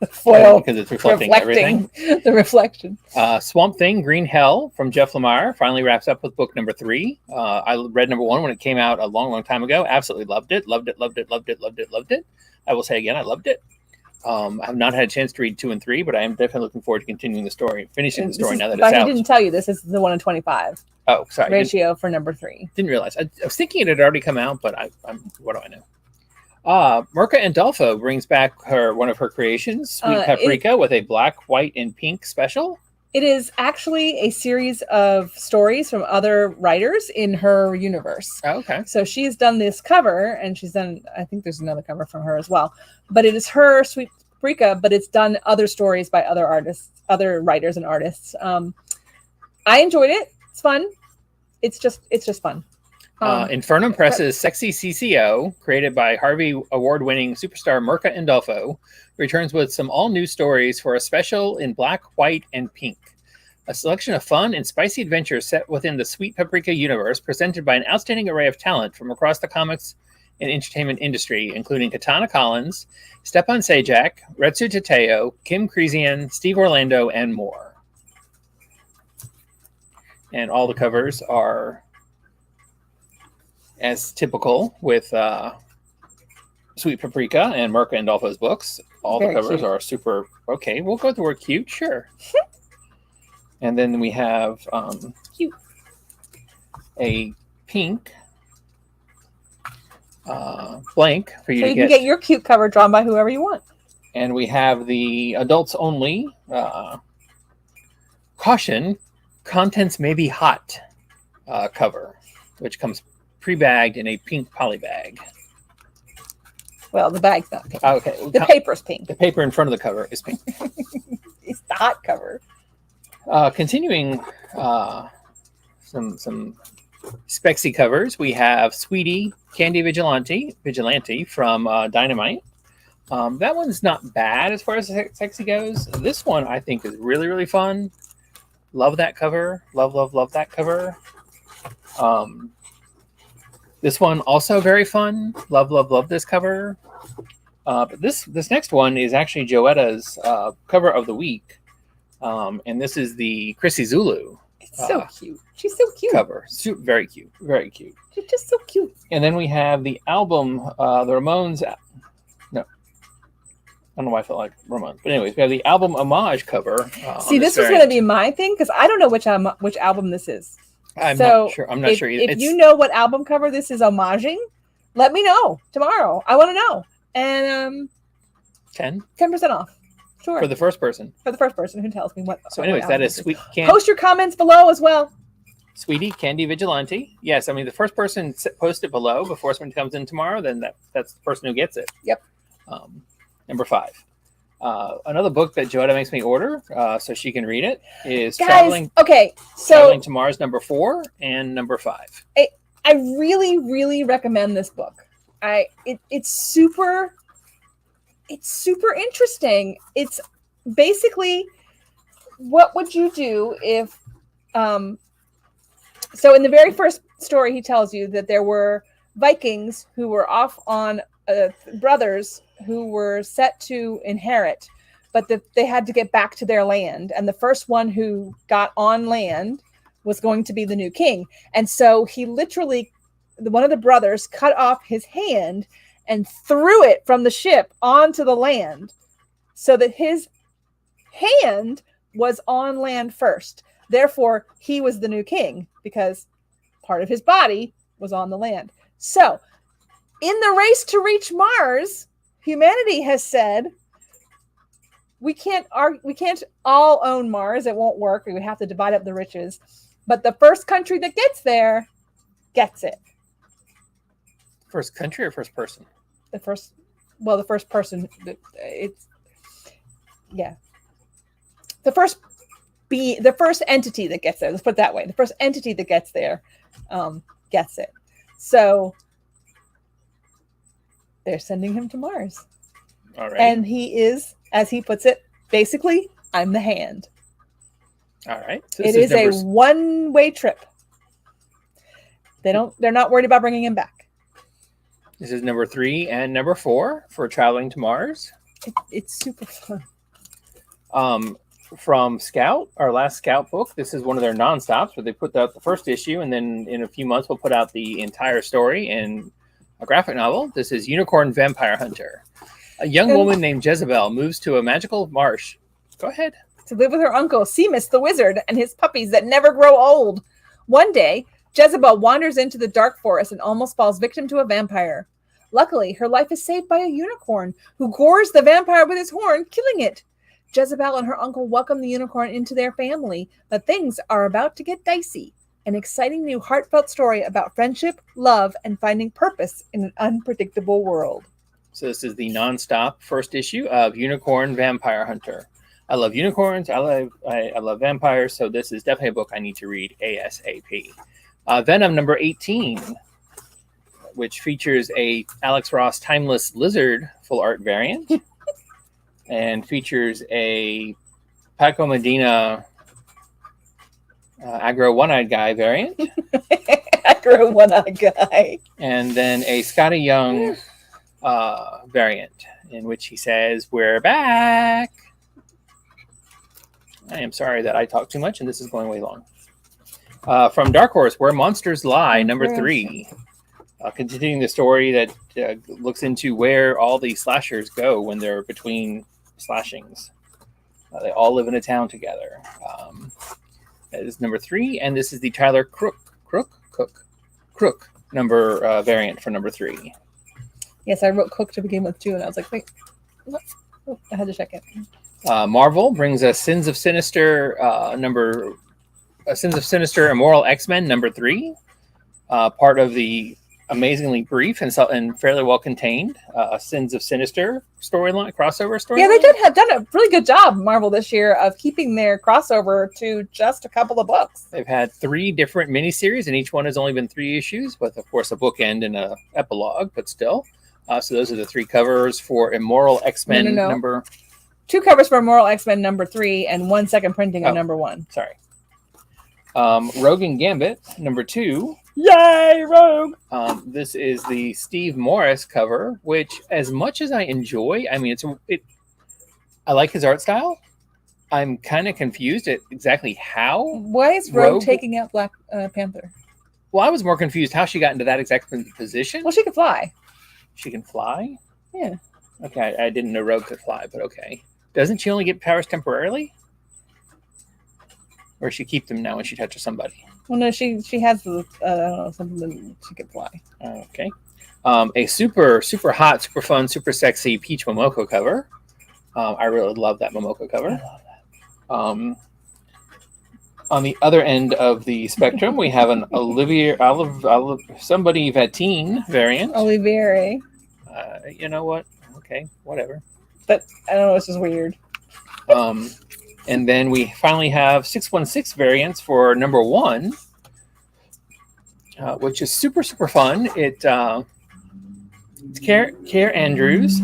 Speaker 1: foil
Speaker 2: because it's reflecting everything.
Speaker 1: The reflection.
Speaker 2: Swamp Thing, Green Hell from Jeff Lemire finally wraps up with book number 3. I read number 1 when it came out a long time ago. Absolutely loved it. I will say again, I loved it. I have not had a chance to read 2 and 3, but I am definitely looking forward to continuing the story, finishing the story now that it's out.
Speaker 1: I didn't tell you this is the 1 in 25.
Speaker 2: Oh, sorry.
Speaker 1: Ratio for number 3.
Speaker 2: Didn't realize. I was thinking it had already come out, but what do I know? Mirka Andolfo brings back one of her creations, Sweet Paprika, with a black, white, and pink special.
Speaker 1: It is actually a series of stories from other writers in her universe.
Speaker 2: Oh, okay.
Speaker 1: So she's done this cover, and she's done, I think there's another cover from her as well. But it is her Sweet Paprika, but it's done other stories by other artists, other writers and artists. I enjoyed it. It's fun. It's just fun.
Speaker 2: Infernum Press's Sexy CCO, created by Harvey Award-winning superstar Mirka Andolfo, returns with some all-new stories for a special in black, white, and pink. A selection of fun and spicy adventures set within the Sweet Paprika universe, presented by an outstanding array of talent from across the comics and entertainment industry, including Katana Collins, Stepan Sajak, Retsu Tateo, Kim Krisian, Steve Orlando, and more. And all the covers are as typical with Sweet Paprika and Mirka Andolfo's books. All the covers are super okay. We'll go with the word cute, sure. And then we have
Speaker 1: cute.
Speaker 2: A pink blank for you
Speaker 1: so
Speaker 2: to
Speaker 1: you can get your cute cover drawn by whoever you want.
Speaker 2: And we have the adults only caution, contents may be hot cover, which comes pre-bagged in a pink poly bag.
Speaker 1: Well, the bag's not pink.
Speaker 2: Oh, okay.
Speaker 1: The paper's pink.
Speaker 2: The paper in front of the cover is pink.
Speaker 1: It's the hot cover.
Speaker 2: Continuing some spexy covers, we have Sweetie Candy Vigilante from Dynamite. That one's not bad as far as sexy goes. This one I think is really, really fun. Love that cover. Love that cover. This one also very fun. Love this cover. But this next one is actually Joetta's cover of the week. And this is the Chrissy Zulu.
Speaker 1: It's so cute. She's so cute.
Speaker 2: Cover. Very cute. Very cute.
Speaker 1: She's just so cute.
Speaker 2: And then we have the album, the Ramones. No. I don't know why I felt like Ramones. But anyways, we have the album homage cover.
Speaker 1: See, this was going to be my thing because I don't know which album this is.
Speaker 2: I'm
Speaker 1: So
Speaker 2: not sure. I'm not sure either.
Speaker 1: If you know what album cover this is homaging, let me know tomorrow. I want to know. And 10% off. Sure.
Speaker 2: for the first person.
Speaker 1: For the first person who tells me what.
Speaker 2: So,
Speaker 1: what
Speaker 2: anyways, that
Speaker 1: album
Speaker 2: is
Speaker 1: this
Speaker 2: Sweet
Speaker 1: Post your comments below as well.
Speaker 2: Sweetie Candy Vigilante. Yes, I mean the first person post it below before somebody comes in tomorrow. Then that's the person who gets it.
Speaker 1: Yep.
Speaker 2: Number 5. Another book that Joetta makes me order so she can read it is
Speaker 1: Guys,
Speaker 2: Traveling.
Speaker 1: Okay, so
Speaker 2: Traveling to Mars, number 4 and number 5.
Speaker 1: I really, really recommend this book. It's super interesting. It's basically, what would you do if so in the very first story he tells you that there were Vikings who were off on brothers who were set to inherit, but that they had to get back to their land, and the first one who got on land was going to be the new king. And so he literally, one of the brothers cut off his hand and threw it from the ship onto the land so that his hand was on land first. Therefore, he was the new king because part of his body was on the land. So, in the race to reach Mars, humanity has said, we can't all own Mars. It won't work. We would have to divide up the riches. But the first country that gets there gets it.
Speaker 2: First country or first person?
Speaker 1: The first person. It's yeah. The first entity that gets there. Let's put it that way. The first entity that gets there gets it. So they're sending him to Mars.
Speaker 2: All right.
Speaker 1: And he is, as he puts it, basically, I'm the hand.
Speaker 2: All right. So
Speaker 1: it is a one-way trip. They're not worried about bringing him back.
Speaker 2: This is number 3 and number 4 for Traveling to Mars.
Speaker 1: It's super fun.
Speaker 2: From Scout, our last Scout book. This is one of their non-stops where they put out the first issue, and then in a few months we'll put out the entire story in a graphic novel. This is Unicorn Vampire Hunter. A young woman named Jezebel moves to a magical marsh. Go ahead.
Speaker 1: To live with her uncle, Seamus the wizard, and his puppies that never grow old. One day, Jezebel wanders into the dark forest and almost falls victim to a vampire. Luckily, her life is saved by a unicorn who gores the vampire with his horn, killing it. Jezebel and her uncle welcome the unicorn into their family, but things are about to get dicey. An exciting new heartfelt story about friendship, love, and finding purpose in an unpredictable world.
Speaker 2: So this is the non-stop first issue of Unicorn Vampire Hunter. I love unicorns. I love vampires. So this is definitely a book I need to read ASAP. Venom number 18, which features a Alex Ross Timeless Lizard full art variant. And features a Paco Medina Aggro One-Eyed Guy variant.
Speaker 1: Aggro One-Eyed Guy.
Speaker 2: And then a Scotty Young variant in which he says, "We're back." I am sorry that I talk too much and this is going way long. From Dark Horse, Where Monsters Lie, number 3. Continuing the story that looks into where all the slashers go when they're between slashings. They all live in a town together. That is number 3, and this is the Tyler Crook number variant for number 3.
Speaker 1: Yes, I wrote Cook to begin with too, and I was like, wait, what? Oh, I had to check it.
Speaker 2: Marvel brings us Sins of Sinister Immoral X-Men number 3, part of the amazingly brief and fairly well contained Sins of Sinister storyline, crossover storyline.
Speaker 1: Yeah, they have done a really good job, Marvel, this year of keeping their crossover to just a couple of books.
Speaker 2: They've had 3 different miniseries, and each one has only been 3 issues, with, of course, a bookend and a epilogue, but still. So those are the 3 covers for Immoral X-Men number...
Speaker 1: 2 covers for Immoral X-Men number 3 and 1 second printing of number 1.
Speaker 2: Sorry. Rogue and Gambit number 2.
Speaker 1: Yay, Rogue!
Speaker 2: This is the Steve Morris cover, which, as much as I enjoy, I mean, I like his art style. I'm kind of confused at exactly how.
Speaker 1: Why is Rogue taking out Black Panther?
Speaker 2: Well, I was more confused how she got into that exact position.
Speaker 1: Well, she can fly.
Speaker 2: She can fly?
Speaker 1: Yeah.
Speaker 2: Okay, I didn't know Rogue could fly, but okay. Doesn't she only get powers temporarily? Or does she keep them now when she touches somebody?
Speaker 1: Well, no, she has I don't know, something that she could fly.
Speaker 2: Okay. A super hot, super fun, super sexy Peach Momoko cover. I really love that Momoko cover.
Speaker 1: I love that.
Speaker 2: On the other end of the spectrum, we have an somebody Vatine variant.
Speaker 1: Olivier.
Speaker 2: You know what? Okay, whatever.
Speaker 1: But I don't know, it's just weird.
Speaker 2: And then we finally have 616 variants for number 1, which is super fun. It's Care Andrews.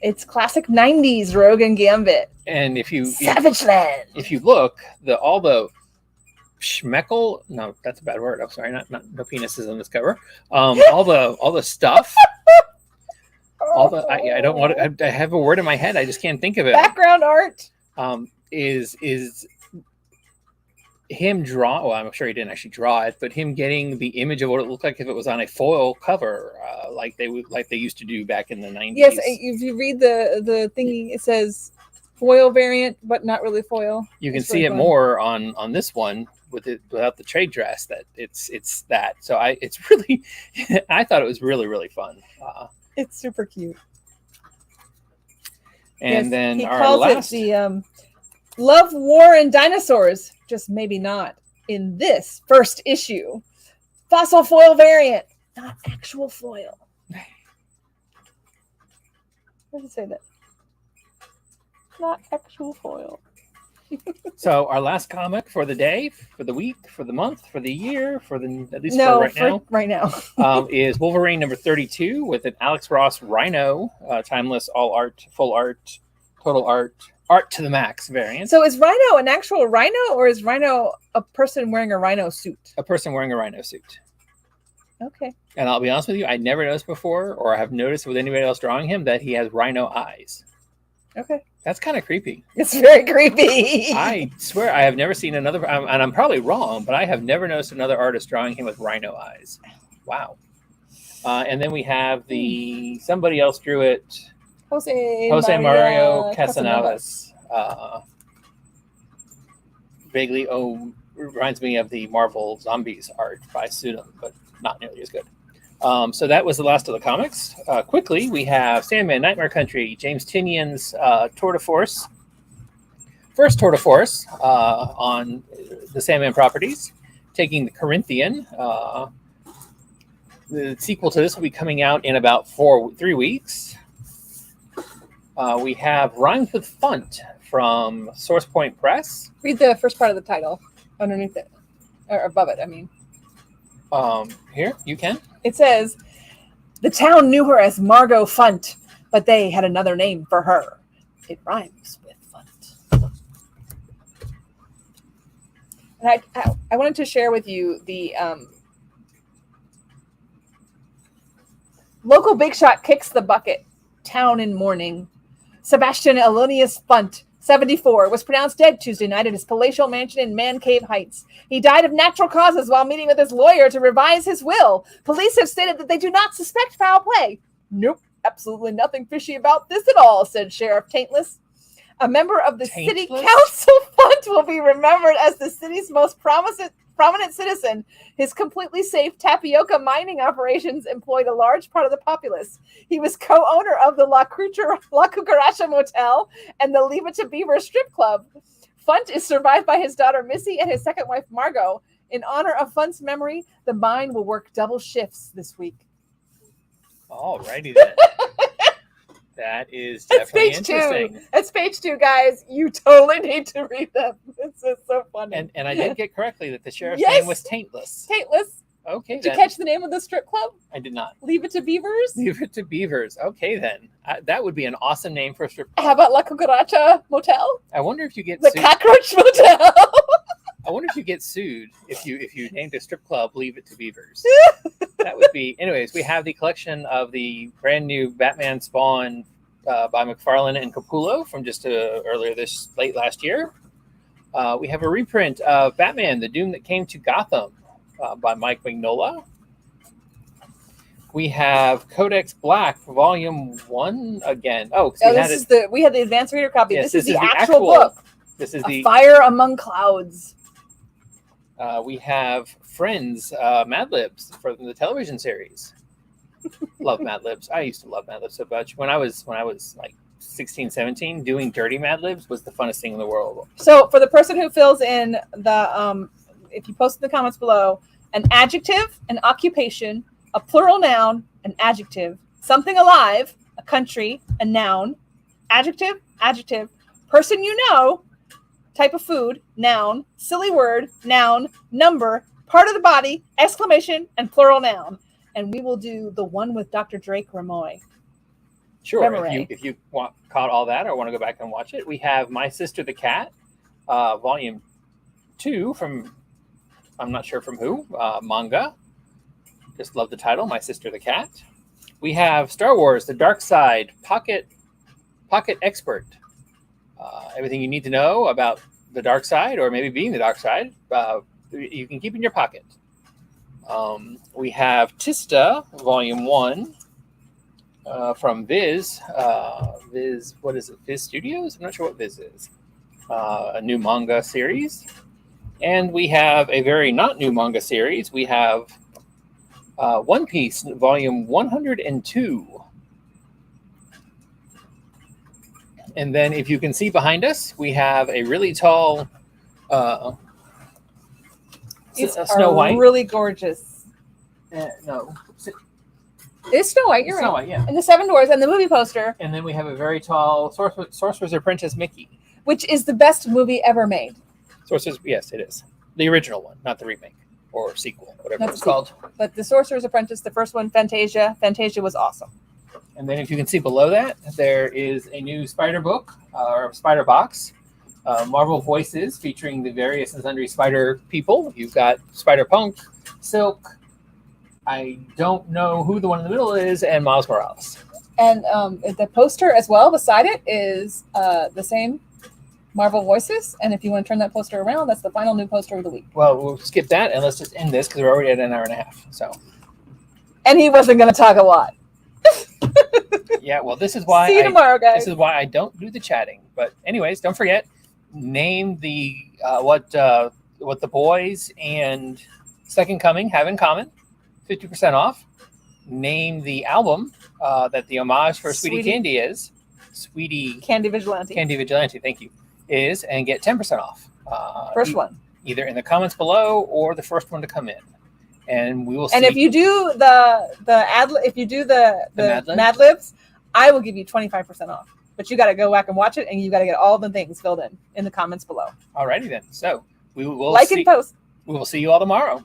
Speaker 1: It's classic 90s Rogue and Gambit.
Speaker 2: And if you
Speaker 1: Savage Land.
Speaker 2: if you look, all the schmeckle, no, that's a bad word. I'm sorry, not no penises on this cover. All the stuff. I don't want to. I have a word in my head. I just can't think of it.
Speaker 1: Background art.
Speaker 2: Is him draw? Well, I'm sure he didn't actually draw it, but him getting the image of what it looked like if it was on a foil cover, like they used to do back in the 90s.
Speaker 1: Yes, if you read the thingy, it says foil variant, but not really foil.
Speaker 2: You can
Speaker 1: It's
Speaker 2: see
Speaker 1: really
Speaker 2: it
Speaker 1: fun.
Speaker 2: more on this one without the trade dress. That it's that. So it's really, I thought it was really fun.
Speaker 1: It's super cute.
Speaker 2: And
Speaker 1: Yes,
Speaker 2: then
Speaker 1: he
Speaker 2: our
Speaker 1: calls
Speaker 2: last.
Speaker 1: it the Love, War, and Dinosaurs. Just maybe not in this first issue. Fossil foil variant, not actual foil. Where did it say that? Not actual foil.
Speaker 2: So our last comic for the day, for the week, for the month, for the year, at least for
Speaker 1: right now.
Speaker 2: is Wolverine number 32 with an Alex Ross Rhino, timeless, all art, full art, total art to the max variant.
Speaker 1: So is Rhino an actual rhino, or is Rhino a person wearing a rhino suit?
Speaker 2: A person wearing a rhino suit.
Speaker 1: Okay.
Speaker 2: And I'll be honest with you, I never noticed before, or I have noticed with anybody else drawing him, that he has rhino eyes.
Speaker 1: Okay.
Speaker 2: That's kind of creepy.
Speaker 1: It's very creepy.
Speaker 2: I swear I have never seen another, and I'm probably wrong, but I have never noticed another artist drawing him with rhino eyes. Wow. And then we have somebody else drew it.
Speaker 1: Jose
Speaker 2: Mario Casanovas. Vaguely reminds me of the Marvel Zombies art by Sudam, but not nearly as good. So that was the last of the comics. Quickly, we have Sandman, Nightmare Country, James Tynion's Tour de Force. First Tour de Force on the Sandman properties, taking the Corinthian. The sequel to this will be coming out in about 3 weeks. We have Rhymes with Funt from Source Point Press.
Speaker 1: Read the first part of the title underneath it, or above it, I mean.
Speaker 2: Here, you can.
Speaker 1: It says, the town knew her as Margot Funt, but they had another name for her. It rhymes with Funt. And I wanted to share with you the local big shot kicks the bucket. Town in mourning. Sebastian Elonius Funt, 74, was pronounced dead Tuesday night at his palatial mansion in Man Cave Heights. He died of natural causes while meeting with his lawyer to revise his will. Police have stated that they do not suspect foul play. Nope, absolutely nothing fishy about this at all, said Sheriff Taintless. A member of the City Council Funt will be remembered as the city's most prominent citizen. His completely safe tapioca mining operations employed a large part of the populace. He was co-owner of the La Cucaracha Motel and the Leave It to Beaver strip club. Funt is survived by his daughter Missy and his second wife Margot. In honor of Funt's memory, the mine will work double shifts this week.
Speaker 2: All righty then. That is definitely interesting.
Speaker 1: That's page 2, guys. You totally need to read them. It's so funny.
Speaker 2: And I did get correctly that the sheriff's name was Taintless.
Speaker 1: Taintless.
Speaker 2: Okay.
Speaker 1: Did you catch the name of the strip club?
Speaker 2: I did not.
Speaker 1: Leave It to Beavers?
Speaker 2: Leave It to Beavers. Okay, then. That would be an awesome name for a strip club.
Speaker 1: How about La Cucaracha Motel?
Speaker 2: I wonder if you get
Speaker 1: the
Speaker 2: sued.
Speaker 1: Cockroach Motel.
Speaker 2: I wonder if you get sued if you named a strip club Leave It to Beavers. That would be. Anyways, we have the collection of the brand new Batman Spawn by McFarlane and Capullo from just late last year. We have a reprint of Batman: The Doom That Came to Gotham by Mike Mignola. We have Codex Black Volume 1 again. We had the advanced reader copy.
Speaker 1: Yes, this is the actual book.
Speaker 2: This is
Speaker 1: Fire Among Clouds.
Speaker 2: We have Friends Mad Libs from the television series. Love Mad Libs. I used to love Mad Libs so much. When I was like 16, 17, doing dirty Mad Libs was the funnest thing in the world.
Speaker 1: So for the person who fills in the, if you post in the comments below, an adjective, an occupation, a plural noun, an adjective, something alive, a country, a noun, adjective, person you know, type of food, noun, silly word, noun, number, part of the body, exclamation, and plural noun. And we will do the one with Dr. Drake Ramoy.
Speaker 2: Sure. If you caught all that or want to go back and watch it, we have My Sister the Cat, Volume 2 from, I'm not sure from who, manga. Just love the title, My Sister the Cat. We have Star Wars, The Dark Side, Pocket Expert. Everything you need to know about the dark side, or maybe being the dark side, you can keep in your pocket. We have Tista, Volume 1, from Viz. Viz, what is it? Viz Studios? I'm not sure what Viz is. A new manga series. And we have a very not new manga series. We have One Piece, Volume 102. And then if you can see behind us, we have a really tall Snow White.
Speaker 1: Really gorgeous.
Speaker 2: No.
Speaker 1: It's Snow White, you're
Speaker 2: Snow
Speaker 1: right.
Speaker 2: White, yeah.
Speaker 1: And the Seven Dwarfs and the movie poster.
Speaker 2: And then we have a very tall Sorcerer's Apprentice Mickey.
Speaker 1: Which is the best movie ever made.
Speaker 2: Yes, it is. The original one, not the remake or sequel, whatever
Speaker 1: Not
Speaker 2: it's
Speaker 1: the
Speaker 2: called.
Speaker 1: But the Sorcerer's Apprentice, the first one, Fantasia was awesome.
Speaker 2: And then if you can see below that, there is a new spider book or spider box, Marvel Voices, featuring the various and sundry spider people. You've got Spider-Punk, Silk, I don't know who the one in the middle is, and Miles Morales.
Speaker 1: And the poster as well beside it is the same Marvel Voices. And if you want to turn that poster around, that's the final new poster of the week.
Speaker 2: Well, we'll skip that and let's just end this because we're already at an hour and a half. So.
Speaker 1: And he wasn't going to talk a lot.
Speaker 2: Yeah, well, this is why.
Speaker 1: See you tomorrow, guys.
Speaker 2: This is why I don't do the chatting. But anyways, don't forget, name the what the boys and Second Coming have in common. 50% off. Name the album that the homage for Sweetie Candy is. Sweetie
Speaker 1: Candy Vigilante.
Speaker 2: Candy Vigilante, thank you. Is, and get 10% off.
Speaker 1: First one.
Speaker 2: Either in the comments below or the first one to come in. And we will see.
Speaker 1: And if you do the Mad Libs, I will give you 25% off. But you got to go back and watch it, and you got to get all the things filled in the comments below.
Speaker 2: Alrighty then. So we will
Speaker 1: and post.
Speaker 2: We will see you all tomorrow.